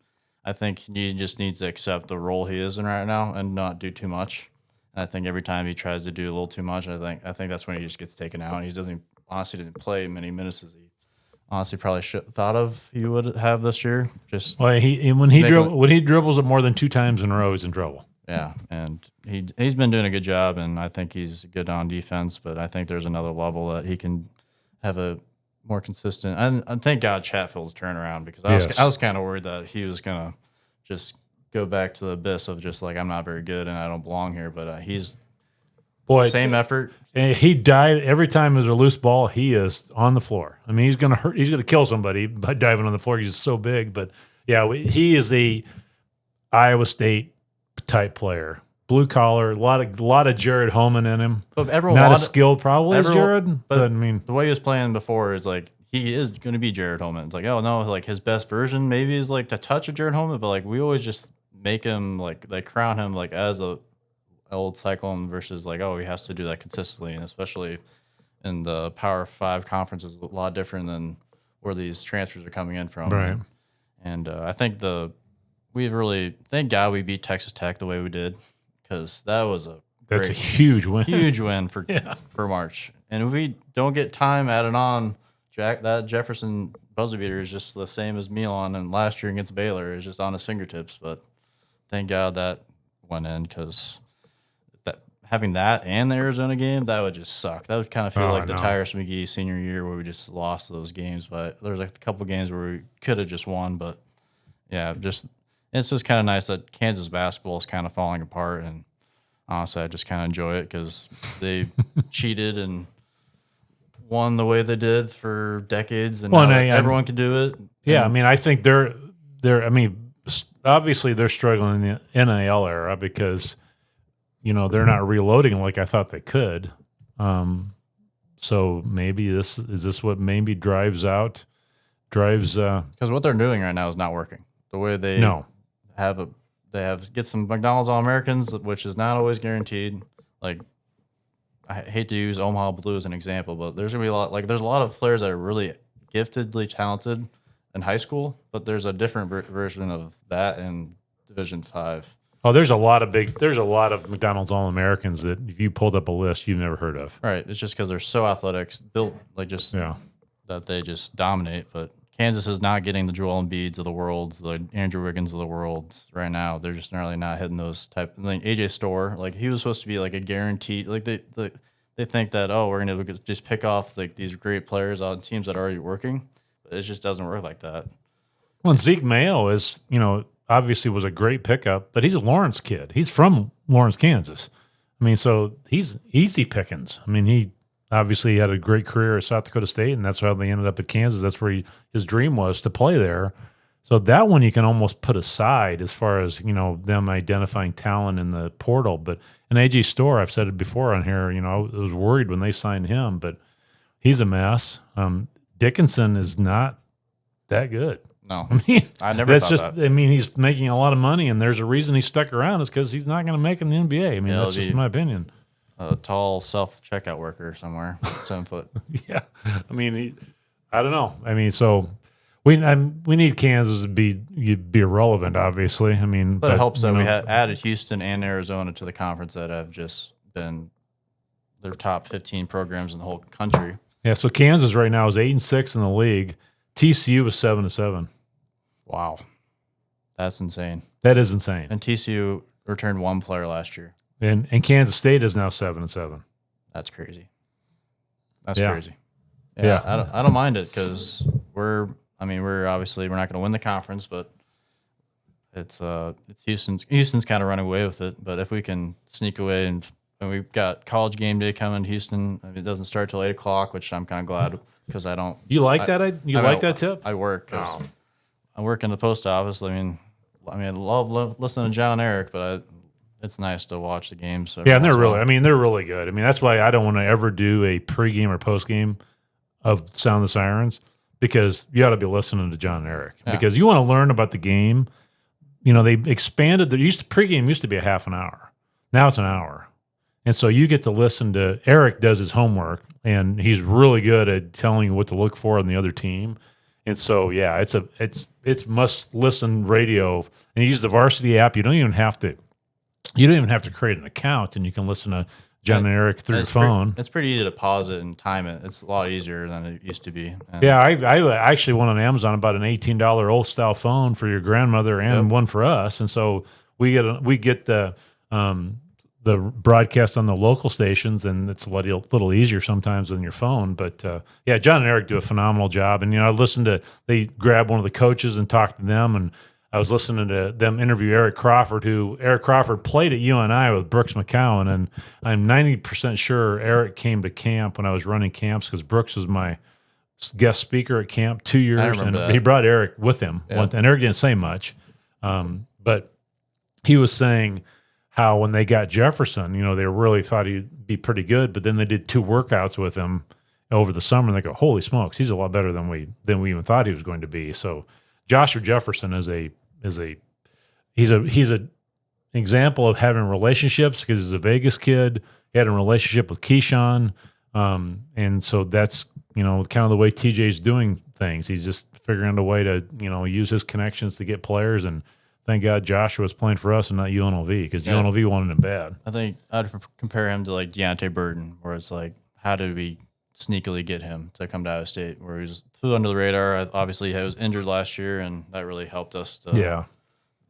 I think he just needs to accept the role he is in right now and not do too much. And I think every time he tries to do a little too much, I think that's when he just gets taken out. He didn't play many minutes as he honestly probably thought of he would have this year. Just when he dribbles it more than 2 times in a row, he's in trouble. Yeah, and he's been doing a good job, and I think he's good on defense. But I think there's another level that he can have a more consistent. And thank God Chatfield's turnaround because I was kind of worried that he was gonna just go back to the abyss of just like I'm not very good and I don't belong here. But he's same effort. And he died every time there's a loose ball. He is on the floor. I mean, he's gonna hurt. He's gonna kill somebody by diving on the floor. He's so big. But yeah, he is the Iowa State type player. Blue collar, a lot of Jared Holman in him. But everyone not as skilled probably as Jared, but I mean the way he was playing before is like he is going to be Jared Holman. It's like oh no, like his best version maybe is like the touch of Jared Holman, but like we always just make him like crown him like as a old Cyclone versus like he has to do that consistently, and especially in the Power 5 conference is a lot different than where these transfers are coming in from. Right. And I think thank God we beat Texas Tech the way we did. Because that's a huge win. Huge win for March. And if we don't get time added on, that Jefferson buzzer beater is just the same as Milan and last year against Baylor is just on his fingertips. But thank God that went in because having that and the Arizona game, that would just suck. That would kind of feel like the Tyrus McGee senior year where we just lost those games. But there's like a couple games where we could have just won. But yeah, it's just kind of nice that Kansas basketball is kind of falling apart, and honestly, I just kind of enjoy it because they cheated and won the way they did for decades, and everyone can do it. Yeah, I mean, I think they're. I mean, obviously they're struggling in the NIL era because they're not reloading like I thought they could. So maybe this what maybe drives because what they're doing right now is not working. The way they get some McDonald's All-Americans, which is not always guaranteed. Like, I hate to use Omaha Blue as an example, but there's gonna be there's a lot of players that are really giftedly talented in high school, but there's a different version of that in Division 5. Oh, there's a lot of McDonald's All-Americans that if you pulled up a list you've never heard of. Right. It's just because they're so athletic, built that they just dominate, but Kansas is not getting the Joel Embiids of the world, the Andrew Wiggins of the world right now. They're just really not hitting those type. Like AJ Storr, like he was supposed to be like a guaranteed. Like they think that we're gonna just pick off like these great players on teams that are already working. But it just doesn't work like that. Well, and Zeke Mayo is obviously was a great pickup, but he's a Lawrence kid. He's from Lawrence, Kansas. I mean, so he's easy pickings. I mean, he obviously had a great career at South Dakota State, and that's how they ended up at Kansas. That's where his dream was to play there. So that one you can almost put aside as far as them identifying talent in the portal. But in AJ Storr, I've said it before on here. I was worried when they signed him, but he's a mess. Dickinson is not that good. No, I mean I never. That's thought that. I mean, he's making a lot of money, and there's a reason he stuck around. Is because he's not going to make it in the NBA. I mean, that's just my opinion. A tall self-checkout worker somewhere, 7 foot. Yeah, I mean, I don't know. I mean, so we need Kansas to be irrelevant, obviously. I mean, but it helps that we had added Houston and Arizona to the conference that have just been their top 15 programs in the whole country. Yeah, so Kansas right now is 8-6 in the league. TCU is 7-7. Wow, that's insane. That is insane. And TCU returned one player last year. And Kansas State is now 7-7. That's crazy. That's crazy. Yeah. I don't mind it because we're obviously we're not going to win the conference, but it's Houston's kind of running away with it. But if we can sneak away and and we've got college game day coming to Houston. I mean, it doesn't start till 8 o'clock, which I'm kind of glad because I don't. You like that? You like that tip? I work. I work in the post office. I mean, I love listening to John and Eric, but it's nice to watch the games. Yeah, and they're really good. I mean, that's why I don't want to ever do a pregame or postgame of Sound the Sirens, because you ought to be listening to John and Eric because you want to learn about the game. You know, they expanded. Pregame used to be a half an hour. Now it's an hour. And so you get to listen to Eric does his homework, and he's really good at telling you what to look for on the other team. And so, yeah, it's must listen radio. And you use the Varsity app. You don't even have to create an account, and you can listen to John and Eric through your phone. It's pretty easy to pause it and time it. It's a lot easier than it used to be. And I actually went on Amazon about an $18 old style phone for your grandmother and one for us. And so we get the broadcast on the local stations, and it's a little easier sometimes than your phone. But John and Eric do a phenomenal job. And they grab one of the coaches and talk to them, and I was listening to them interview Eric Crawford, who Eric Crawford played at UNI with Brooks McCowan, and I'm 90% sure Eric came to camp when I was running camps because Brooks was my guest speaker at camp 2 years, and he brought Eric with him. Yeah. And Eric didn't say much, but he was saying how when they got Jefferson, they really thought he'd be pretty good, but then they did 2 workouts with him over the summer, and they go, "Holy smokes, he's a lot better than we even thought he was going to be." So Joshua Jefferson is a example of having relationships because he's a Vegas kid. He had a relationship with Keyshawn, and so that's kind of the way TJ's doing things. He's just figuring out a way to use his connections to get players. And thank God Joshua's playing for us and not UNLV, because UNLV wanted him bad. I think I'd compare him to like Deontay Burton, where it's like, how did we sneakily get him to come to Iowa State, where he was flew under the radar. Obviously, he was injured last year, and that really helped us. It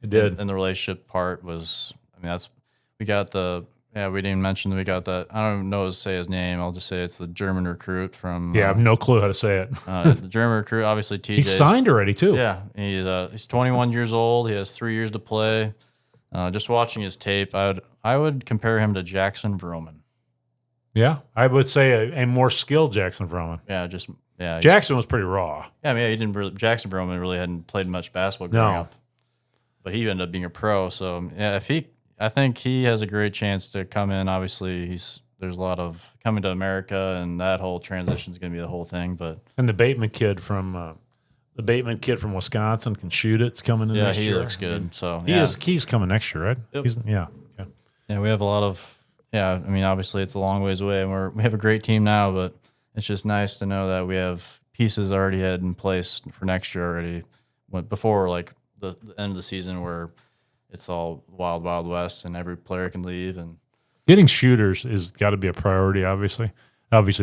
did. And the relationship part was, we didn't even mention that we got that. I don't know how to say his name. I'll just say it's the German recruit from. I have no clue how to say it. The German recruit, obviously TJ. He's signed already too. Yeah, he's 21 years old. He has 3 years to play. Just watching his tape, I would compare him to Jackson Vroman. Yeah, I would say a more skilled Jackson Vroman. Jackson was pretty raw. Yeah, he didn't really. Jackson Vroman really hadn't played much basketball growing up, but he ended up being a pro. So I think he has a great chance to come in. Obviously, there's a lot of coming to America, and that whole transition is going to be the whole thing. And the Bateman kid from Wisconsin can shoot it. It's coming in. Yeah, he looks good. So he's coming next year, right? Yep. Yeah, we have a lot of. Yeah, obviously it's a long ways away, and we have a great team now, but it's just nice to know that we have pieces already had in place for next year already. Before like the end of the season, where it's all wild west and every player can leave, and getting shooters is got to be a priority. Obviously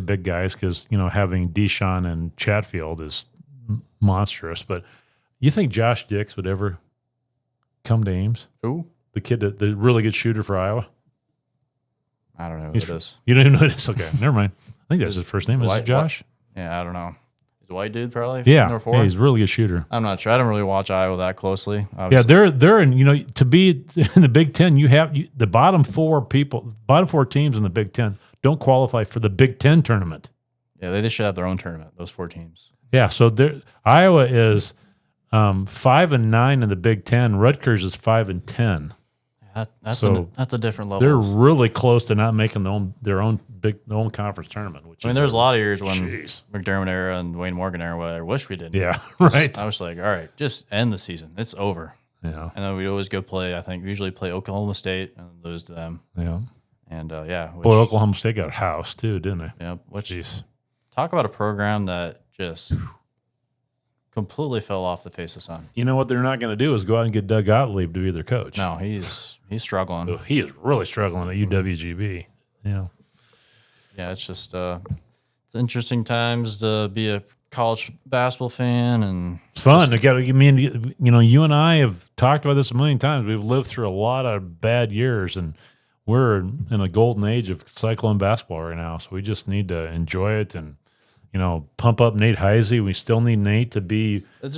big guys, because having Deshaun and Chatfield is monstrous. But you think Josh Dix would ever come to Ames? Who? The kid, the really good shooter for Iowa. I don't know who it is. You don't even know who it is? Okay, never mind. I think that's his first name. Is it Josh? Yeah, I don't know. He's a white dude, probably. Yeah, he's a really good shooter. I'm not sure. I don't really watch Iowa that closely. Yeah, they're in. To be in the Big Ten, you have the bottom four teams in the Big Ten don't qualify for the Big Ten tournament. Yeah, they should have their own tournament. Those 4 teams. Yeah, so Iowa is 5-9 in the Big Ten. Rutgers is 5-10. That's a different level. They're really close to not making their own conference tournament. There's a lot of years when McDermott era and Wayne Morgan era, where I wish we did. Yeah, right. I was like, all right, just end the season. It's over. Yeah. And then we'd always go play. I think we usually play Oklahoma State and lose to them. Yeah. And boy, Oklahoma State got housed too, didn't they? Yeah. Talk about a program that just completely fell off the face of the sun. You know what they're not going to do is go out and get Doug Gottlieb to be their coach. No, he's struggling. He is really struggling at UWGB. Yeah. Yeah, it's just it's interesting times to be a college basketball fan, and it's fun. You and I have talked about this a million times. We've lived through a lot of bad years, and we're in a golden age of Cyclone basketball right now. So we just need to enjoy it and pump up Nate Heisey. We still need Nate to be a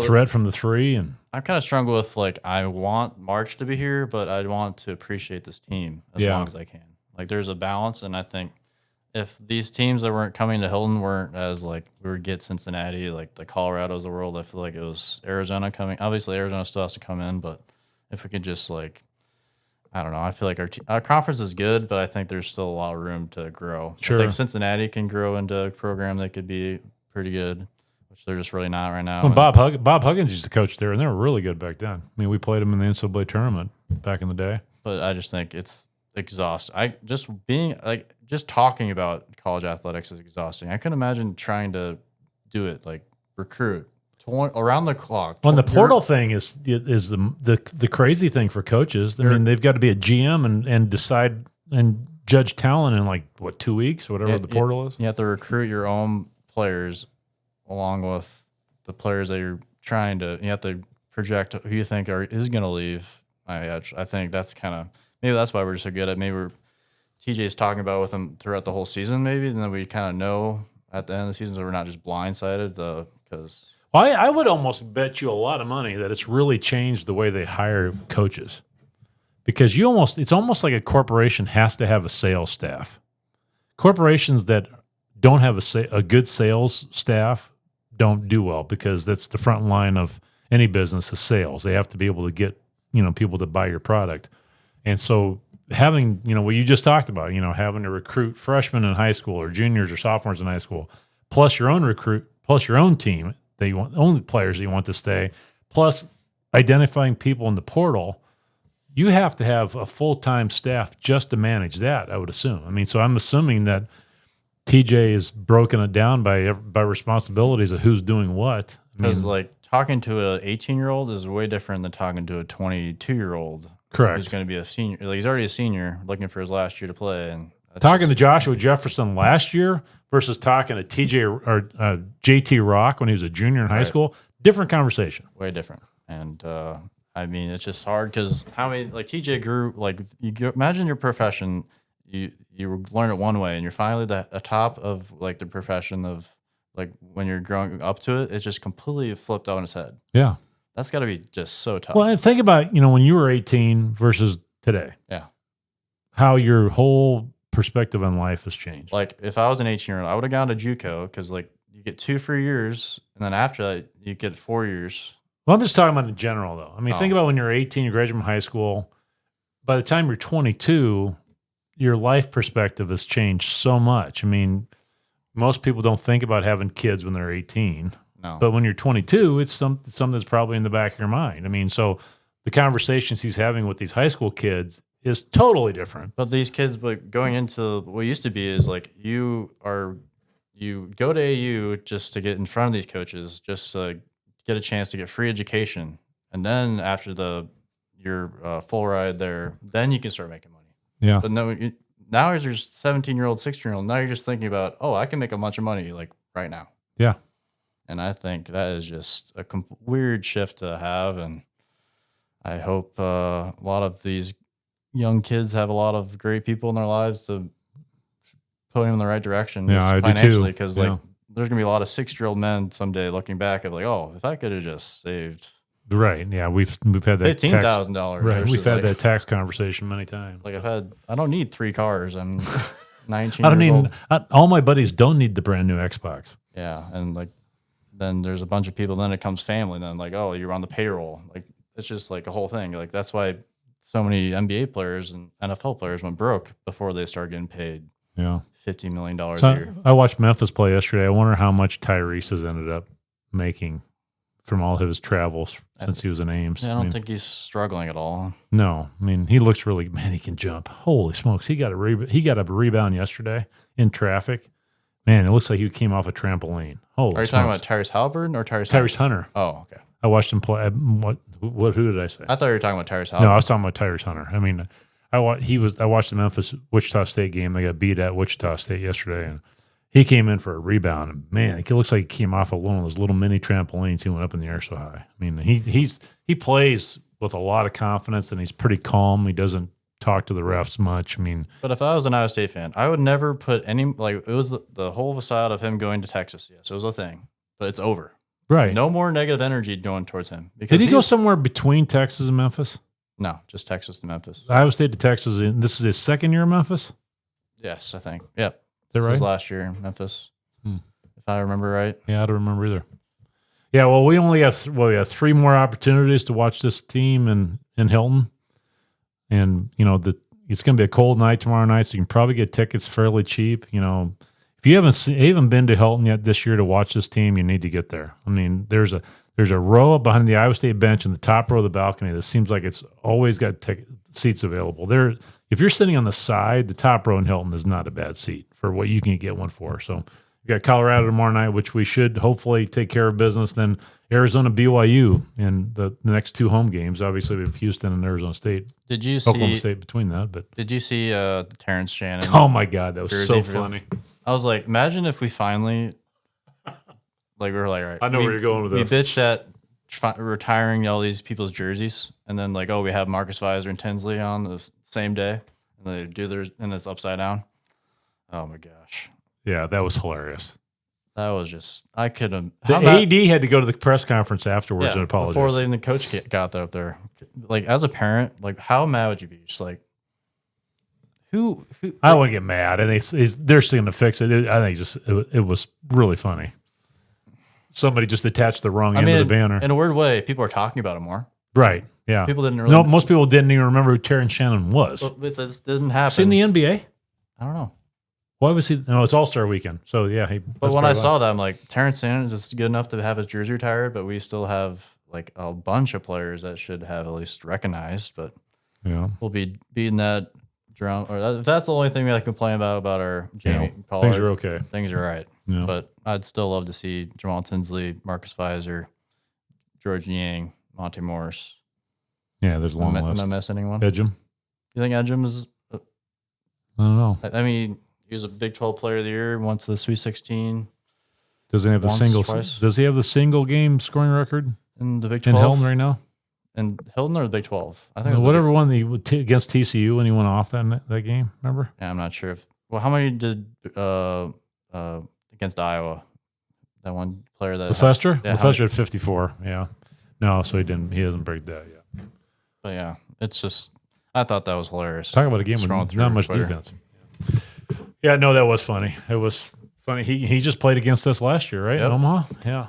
threat from the 3. And I'm kind of struggle with like I want March to be here, but I want to appreciate this team as long as I can. Like there's a balance, and I think if these teams that weren't coming to Hilton weren't as like we would get Cincinnati, like the Colorados of the world, I feel like it was Arizona coming. Obviously, Arizona still has to come in, but if we could just like I don't know. I feel like our conference is good, but I think there's still a lot of room to grow. Sure. I think Cincinnati can grow into a program that could be pretty good, which they're just really not right now. When Bob Huggins used to coach there, and they were really good back then. I mean, we played them in the NCAA tournament back in the day. But I just think it's exhausting. Just talking about college athletics is exhausting. I couldn't imagine trying to do it like recruit around the clock. Well, the portal thing is the crazy thing for coaches. I mean, they've got to be a GM and decide and judge talent in like 2 weeks, whatever the portal is. You have to recruit your own players along with the players that you're trying to. You have to project who you think is going to leave. I think that's kind of maybe that's why we're so good at TJ's talking about with them throughout the whole season, maybe, and then we kind of know at the end of the season so we're not just blindsided because. Well, I would almost bet you a lot of money that it's really changed the way they hire coaches, because it's almost like a corporation has to have a sales staff. Corporations that don't have a good sales staff don't do well, because that's the front line of any business is sales. They have to be able to get people to buy your product, and so having what you just talked about, having to recruit freshmen in high school or juniors or sophomores in high school, plus your own team. That you want only players that you want to stay, plus identifying people in the portal. You have to have a full-time staff just to manage that, I would assume. I mean, so I'm assuming that TJ is broken it down by responsibilities of who's doing what. Because like talking to an 18-year-old is way different than talking to a 22-year-old. Correct. Who's going to be a senior. Like he's already a senior, looking for his last year to play, and talking to Joshua Jefferson last year versus talking to TJ or JT Rock when he was a junior in high school, different conversation. Way different. And I mean, it's just hard because how many like TJ grew like imagine your profession, you learn it one way, and you're finally the top of like the profession of like when you're growing up to it, it's just completely flipped on its head. Yeah, that's got to be just so tough. Well, and think about when you were 18 versus today. Yeah, how your whole perspective on life has changed. Like if I was an 18-year-old, I would have gone to JUCO because like you get 2 free years, and then after that you get 4 years. Well, I'm just talking about in general, though. I mean, think about when you're 18, you graduate from high school. By the time you're 22, your life perspective has changed so much. I mean, most people don't think about having kids when they're 18. No. But when you're 22, it's something that's probably in the back of your mind. I mean, so the conversations he's having with these high school kids is totally different. But these kids, like going into what used to be, is like you go to AU just to get in front of these coaches, just to get a chance to get free education, and then after your full ride there, then you can start making money. Yeah. But no, now as you're 17-year-old, 16-year-old, now you're just thinking about, I can make a bunch of money like right now. Yeah. And I think that is just a weird shift to have, and I hope a lot of these young kids have a lot of great people in their lives to put them in the right direction. Yeah, I do too. Because like there's gonna be a lot of 6-year-old men someday looking back of like, if I could have just saved. Right. Yeah, we've had that $15,000. Right. We've had that tax conversation many times. Like I don't need 3 cars. I'm 19 years old. All my buddies don't need the brand new Xbox. Yeah, and like then there's a bunch of people. Then it comes family. Then like, you're on the payroll. Like it's just like a whole thing. Like that's why so many NBA players and NFL players went broke before they started getting paid. Yeah, $50 million a year. I watched Memphis play yesterday. I wonder how much Tyrese has ended up making from all of his travels since he was in Ames. Yeah, I don't think he's struggling at all. No, I mean he looks really. Man, he can jump. Holy smokes, he got a rebound yesterday in traffic. Man, it looks like he came off a trampoline. Holy Are you talking about Tyrese Halliburton or Tyrese Hunter? Oh, okay. I watched him play. Who did I say? I thought you were talking about Tyrese Halliburton. No, I was talking about Tyrese Hunter. I mean, I watched the Memphis Wichita State game. They got beat at Wichita State yesterday, and he came in for a rebound. And man, it looks like he came off of one of those little mini trampolines. He went up in the air so high. I mean, he plays with a lot of confidence, and he's pretty calm. He doesn't talk to the refs much. I mean, but if I was an Iowa State fan, I would never put any it was the whole facade of him going to Texas. Yes, it was a thing, but it's over. Right. No more negative energy going towards him. Did he go somewhere between Texas and Memphis? No, just Texas to Memphis. Iowa State to Texas. And this is his second year in Memphis? Yes, I think. Yep. Is that right? This was last year in Memphis, if I remember right. Yeah, I don't remember either. Yeah, well, we only have we have 3 more opportunities to watch this team in Hilton, and it's going to be a cold night tomorrow night, so you can probably get tickets fairly cheap. If you haven't been to Hilton yet this year to watch this team, you need to get there. I mean, there's a row behind the Iowa State bench in the top row of the balcony that seems like it's always got seats available. If you're sitting on the side, the top row in Hilton is not a bad seat for what you can get one for. So you got Colorado tomorrow night, which we should hopefully take care of business. Then Arizona, BYU, and the next 2 home games. Obviously, we have Houston and Arizona State. Did you see Oklahoma State between that? But did you see Terrence Shannon? Oh my God, that was so funny. I was like, imagine if we finally, we were like, all right. I know where you're going with this. We bitched at retiring all these people's jerseys, and then we have Marcus Visor and Tinsley on the same day, and they do theirs, and it's upside down. Oh my gosh. Yeah, that was hilarious. That was just, I couldn't. The AD had to go to the press conference afterwards and apologize. Before even the coach got up there. As a parent, how mad would you be? Just who I wouldn't get mad, and they're still going to fix it. I think it was really funny. Somebody just attached the wrong end of the banner. In a weird way, people are talking about it more. Right, yeah. People didn't really. No, most people didn't even remember who Terrence Shannon was. But this didn't happen. Is he in the NBA? I don't know. Why was he? No, it's All-Star weekend. So, yeah. But when I saw that, I'm like, Terrence Shannon is just good enough to have his jersey retired, but we still have a bunch of players that should have at least recognized. But we'll be beating that drum. Or if that's the only thing we complain about our Jamie Pollard. Things are okay. Things are right. Yeah. But I'd still love to see Jamal Tinsley, Marcus Visor, George Niang, Monte Morris. Yeah, there's a long list. Am I missing anyone? Edgem. You think Edgem is? I don't know. I mean, he was a Big 12 Player of the Year. Went to the Sweet 16. Does he have Does he have the single game scoring record in the Big 12 in Hilton right now? In Hilton or the Big 12? I think whatever one against TCU when he went off that game. Remember? Yeah, I'm not sure how many did against Iowa? That one player that Lefester? Yeah, Lefester had 54. Yeah. No, so he didn't. He doesn't break that yet. But yeah, it's just I thought that was hilarious. Talk about a game with not much defense. Yeah, no, that was funny. It was funny. He just played against us last year, right? Yep. In Omaha? Yeah.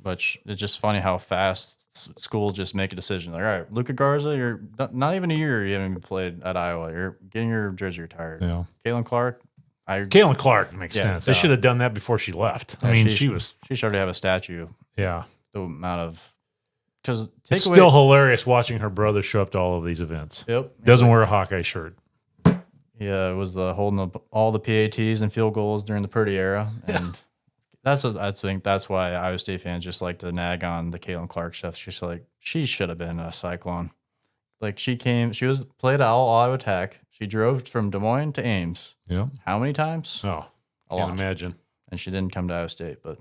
But it's just funny how fast schools just make a decision. All right, Luka Garza, you're not even a year you haven't even played at Iowa. You're getting your jersey retired. Yeah. Caitlin Clark. Caitlin Clark makes sense. They should have done that before she left. Yeah, I mean, she should already have a statue. Yeah. The amount of it's still hilarious watching her brother show up to all of these events. Yep. Doesn't wear a Hawkeye shirt. Yeah, it was holding up all the PATs and field goals during the Purdy era, and that's what I think. That's why Iowa State fans just like to nag on the Caitlin Clark stuff. She's like, she should have been a Cyclone. She played all Iowa Tech. She drove from Des Moines to Ames. Yeah. How many times? Oh, I can't imagine. And she didn't come to Iowa State, but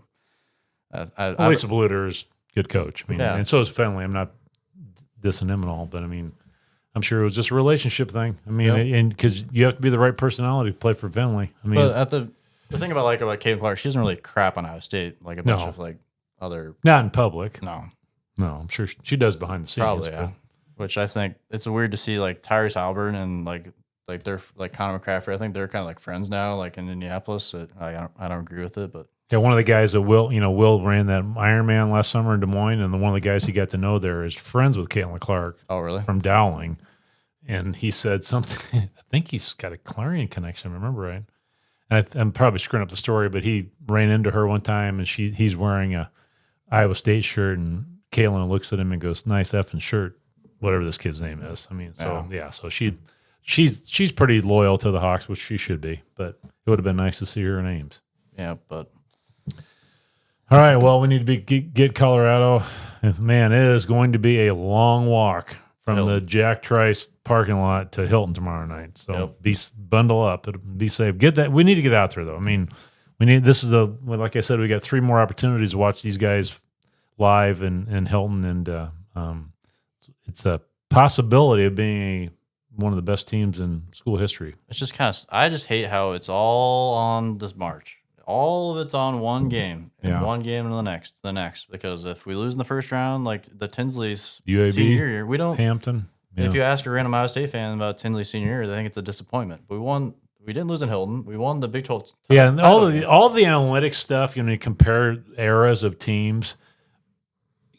Lisa Bluter is a good coach. I mean, and so is Fenley. I'm not dissing him at all, but I mean, I'm sure it was just a relationship thing. I mean, and because you have to be the right personality to play for Fenley. I mean, but the thing about Caitlin Clark, she doesn't really crap on Iowa State like a bunch of other. Not in public. No, I'm sure she does behind the scenes. Probably, yeah. Which I think it's weird to see Tyrese Albert and they're Conor McCaffrey. I think they're kind of friends now, in Indianapolis. I don't agree with it, but yeah, one of the guys that Will ran that Ironman last summer in Des Moines, and one of the guys he got to know there is friends with Caitlin Clark. Oh, really? From Dowling, and he said something. I think he's got a Clarion connection. Remember right? And I'm probably screwing up the story, but he ran into her one time, and he's wearing a Iowa State shirt, and Caitlin looks at him and goes, "Nice effing shirt." Whatever this kid's name is. I mean, so she's pretty loyal to the Hawks, which she should be. But it would have been nice to see her in Ames. Yeah, but all right. Well, we need to get Colorado. Man, it is going to be a long walk from the Jack Trice parking lot to Hilton tomorrow night. So bundle up. It'll be safe. Get that. We need to get out there though. I mean, like I said, we got 3 more opportunities to watch these guys live in Hilton, and it's a possibility of being one of the best teams in school history. It's just I just hate how it's all on this March. all of it's on one game, and Yeah. one game and the next. Because if we lose in the first round, like the Tinsley's UAB, senior year, we don't. Hampton. Yeah. If you ask a random Ohio State fan about Tinsley's senior year, they think it's a disappointment. But we won. We didn't lose in Hilton. We won the Big 12. Yeah, and all the analytics stuff. You compare eras of teams.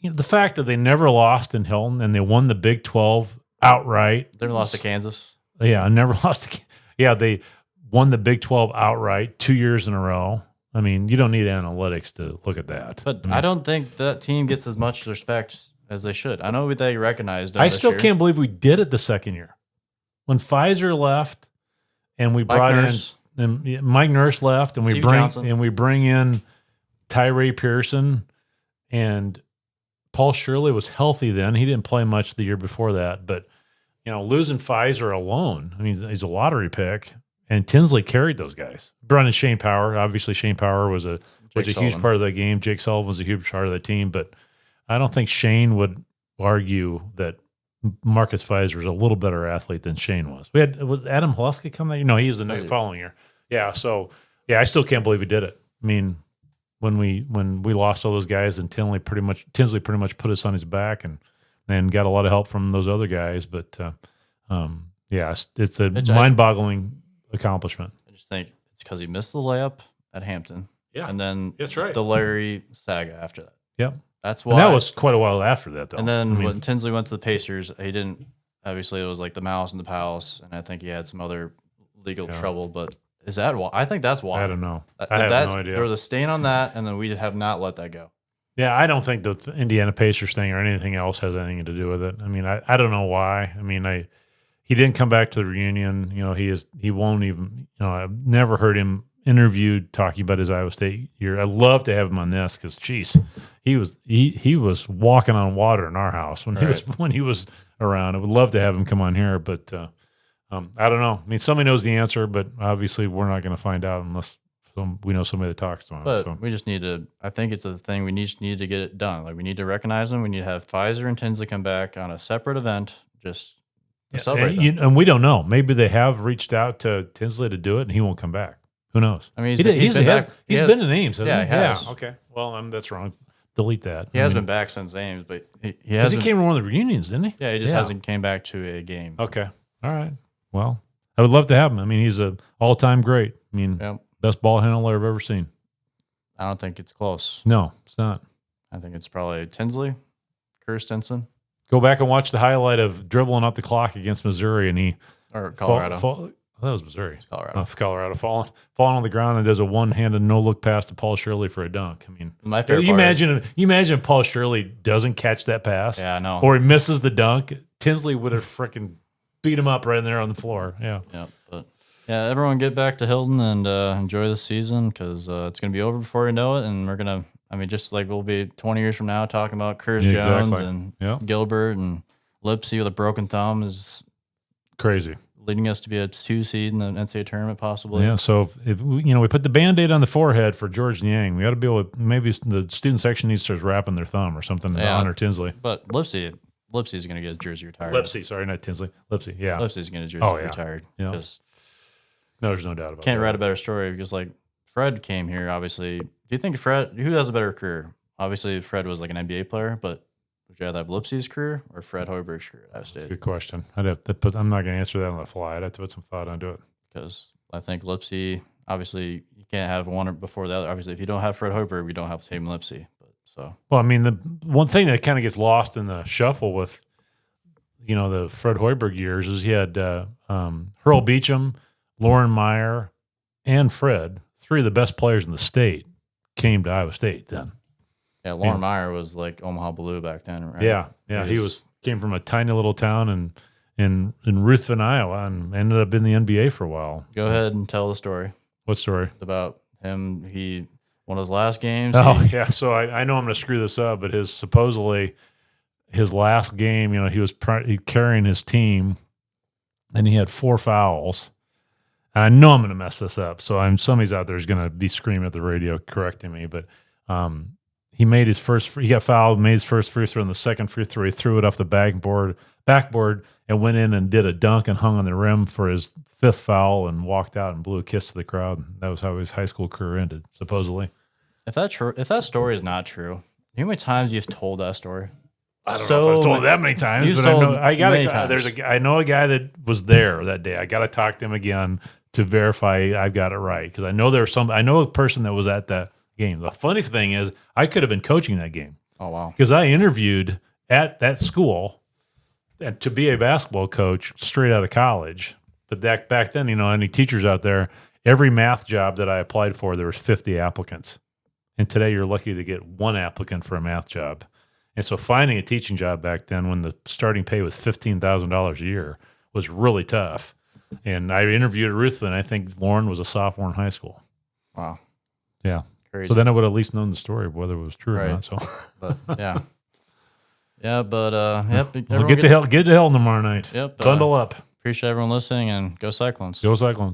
The fact that they never lost in Hilton and they won the Big 12 outright. They never lost to Kansas. Yeah, never lost. Yeah, they won the Big 12 outright 2 years in a row. I mean, you don't need analytics to look at that. But I don't think that team gets as much respect as they should. I know they recognized them. I still can't believe we did it the second year. When Pfizer left and we brought in Mike Nurse left and we bring in Tyree Pearson, and Paul Shirley was healthy then. He didn't play much the year before that, but losing Pfizer alone, I mean, he's a lottery pick, and Tinsley carried those guys. Brought in Shane Power. Obviously, Shane Power was a huge part of that game. Jake Sullivan was a huge part of the team, but I don't think Shane would argue that Marcus Pfizer is a little better athlete than Shane was. Was Adam Hluska come that year? No, he was the following year. Yeah, so I still can't believe we did it. I mean, when we lost all those guys and Tinsley pretty much put us on his back and got a lot of help from those other guys. But it's a mind-boggling accomplishment. I just think it's because he missed the layup at Hampton. Yeah, and then that's right. The Larry saga after that. Yep. That's why. And that was quite a while after that, though. And then when Tinsley went to the Pacers, he didn't. Obviously, it was like the Mouse and the Palace, and I think he had some other legal trouble. But is that why? I think that's why. I don't know. I have no idea. There was a stain on that, and then we have not let that go. Yeah, I don't think the Indiana Pacers thing or anything else has anything to do with it. I mean, I don't know why. I mean, he didn't come back to the reunion. He won't even. I've never heard him interviewed talking about his Iowa State year. I'd love to have him on this because, geez, he was walking on water in our house when he was around. I would love to have him come on here, but I don't know. I mean, somebody knows the answer, but obviously we're not going to find out unless we know somebody that talks to him. But we just need to. I think it's a thing we need to get it done. Like we need to recognize them. We need to have Pfizer and Tinsley come back on a separate event. Just to celebrate them. And we don't know. Maybe they have reached out to Tinsley to do it, and he won't come back. Who knows? I mean, he's been back. He's been in Ames, hasn't he? Yeah, he has. Yeah, okay. Well, that's wrong. Delete that. He has been back since Ames, but he came to one of the reunions, didn't he? Yeah, he just hasn't came back to a game. Okay. All right. Well, I would love to have him. I mean, he's an all-time great. I mean, best ball handler I've ever seen. I don't think it's close. No, it's not. I think it's probably Tinsley, Kirstensen. Go back and watch the highlight of dribbling up the clock against Missouri, or Colorado. That was Missouri. It's Colorado. Colorado falling on the ground and does a one-handed no-look pass to Paul Shirley for a dunk. I mean, my favorite. You imagine if Paul Shirley doesn't catch that pass. Yeah, I know. Or he misses the dunk. Tinsley would have freaking beat him up right in there on the floor. Yeah. Yeah. But everyone get back to Hilton and enjoy the season because it's going to be over before you know it, and we're gonna. I mean, just like we'll be 20 years from now talking about Curtis Jones and Gilbert and Lipsy with a broken thumb is crazy. Leading us to be a 2 seed in the NCAA tournament, possibly. Yeah, so if we put the Band-Aid on the forehead for George Niang, we ought to be able to, maybe the student section needs to start wrapping their thumb or something to honor Tinsley. But Lipsy's going to get his jersey retired. Lipsy, sorry, not Tinsley. Lipsy, yeah. Lipsy's going to get his jersey retired. Yeah. No, there's no doubt about that. Can't write a better story because, like, Fred came here, obviously. Do you think who has a better career? Obviously, Fred was like an NBA player, but would you rather have Lipsy's career or Fred Hoiberg's career at Iowa State? Good question. I'm not going to answer that on the fly. I'd have to put some thought onto it. Because I think Lipsy, obviously, you can't have one before the other. Obviously, if you don't have Fred Hoiberg, we don't have Tame Lipsy. Well, I mean, the one thing that kind of gets lost in the shuffle with, the Fred Hoiberg years is he had Hurl Beecham, Lauren Meyer, and Fred, 3 of the best players in the state, came to Iowa State then. Yeah, Lauren Meyer was like Omaha Blue back then, right? Yeah. He came from a tiny little town in Ruthven, Iowa, and ended up in the NBA for a while. Go ahead and tell the story. What story? About him. He one of his last games. Yeah. So I know I'm going to screw this up, but supposedly his last game, he was carrying his team, and he had 4 fouls. And I know I'm going to mess this up, so somebody's out there is going to be screaming at the radio correcting me, but. he got fouled, made his first free throw, and the second free throw, he threw it off the backboard, and went in and did a dunk and hung on the rim for his 5th foul and walked out and blew a kiss to the crowd. That was how his high school career ended, supposedly. If that story is not true, you know how many times you've told that story? I don't know if I've told it that many times, but I know a guy that was there that day. I got to talk to him again to verify I've got it right, because I know I know a person that was at that game. The funny thing is, I could have been coaching that game. Oh wow! Because I interviewed at that school and to be a basketball coach straight out of college. But back then, any teachers out there, every math job that I applied for, there was 50 applicants. And today you're lucky to get 1 applicant for a math job. And so finding a teaching job back then, when the starting pay was $15,000 a year, was really tough. And I interviewed at Ruthven. I think Lauren was a sophomore in high school. Wow. Yeah. Crazy. So then I would have at least known the story of whether it was true or not. So, but yeah. Yeah, but yep. Well, get to hell tomorrow night. Yep. Bundle up. Appreciate everyone listening, and go Cyclones. Go Cyclones.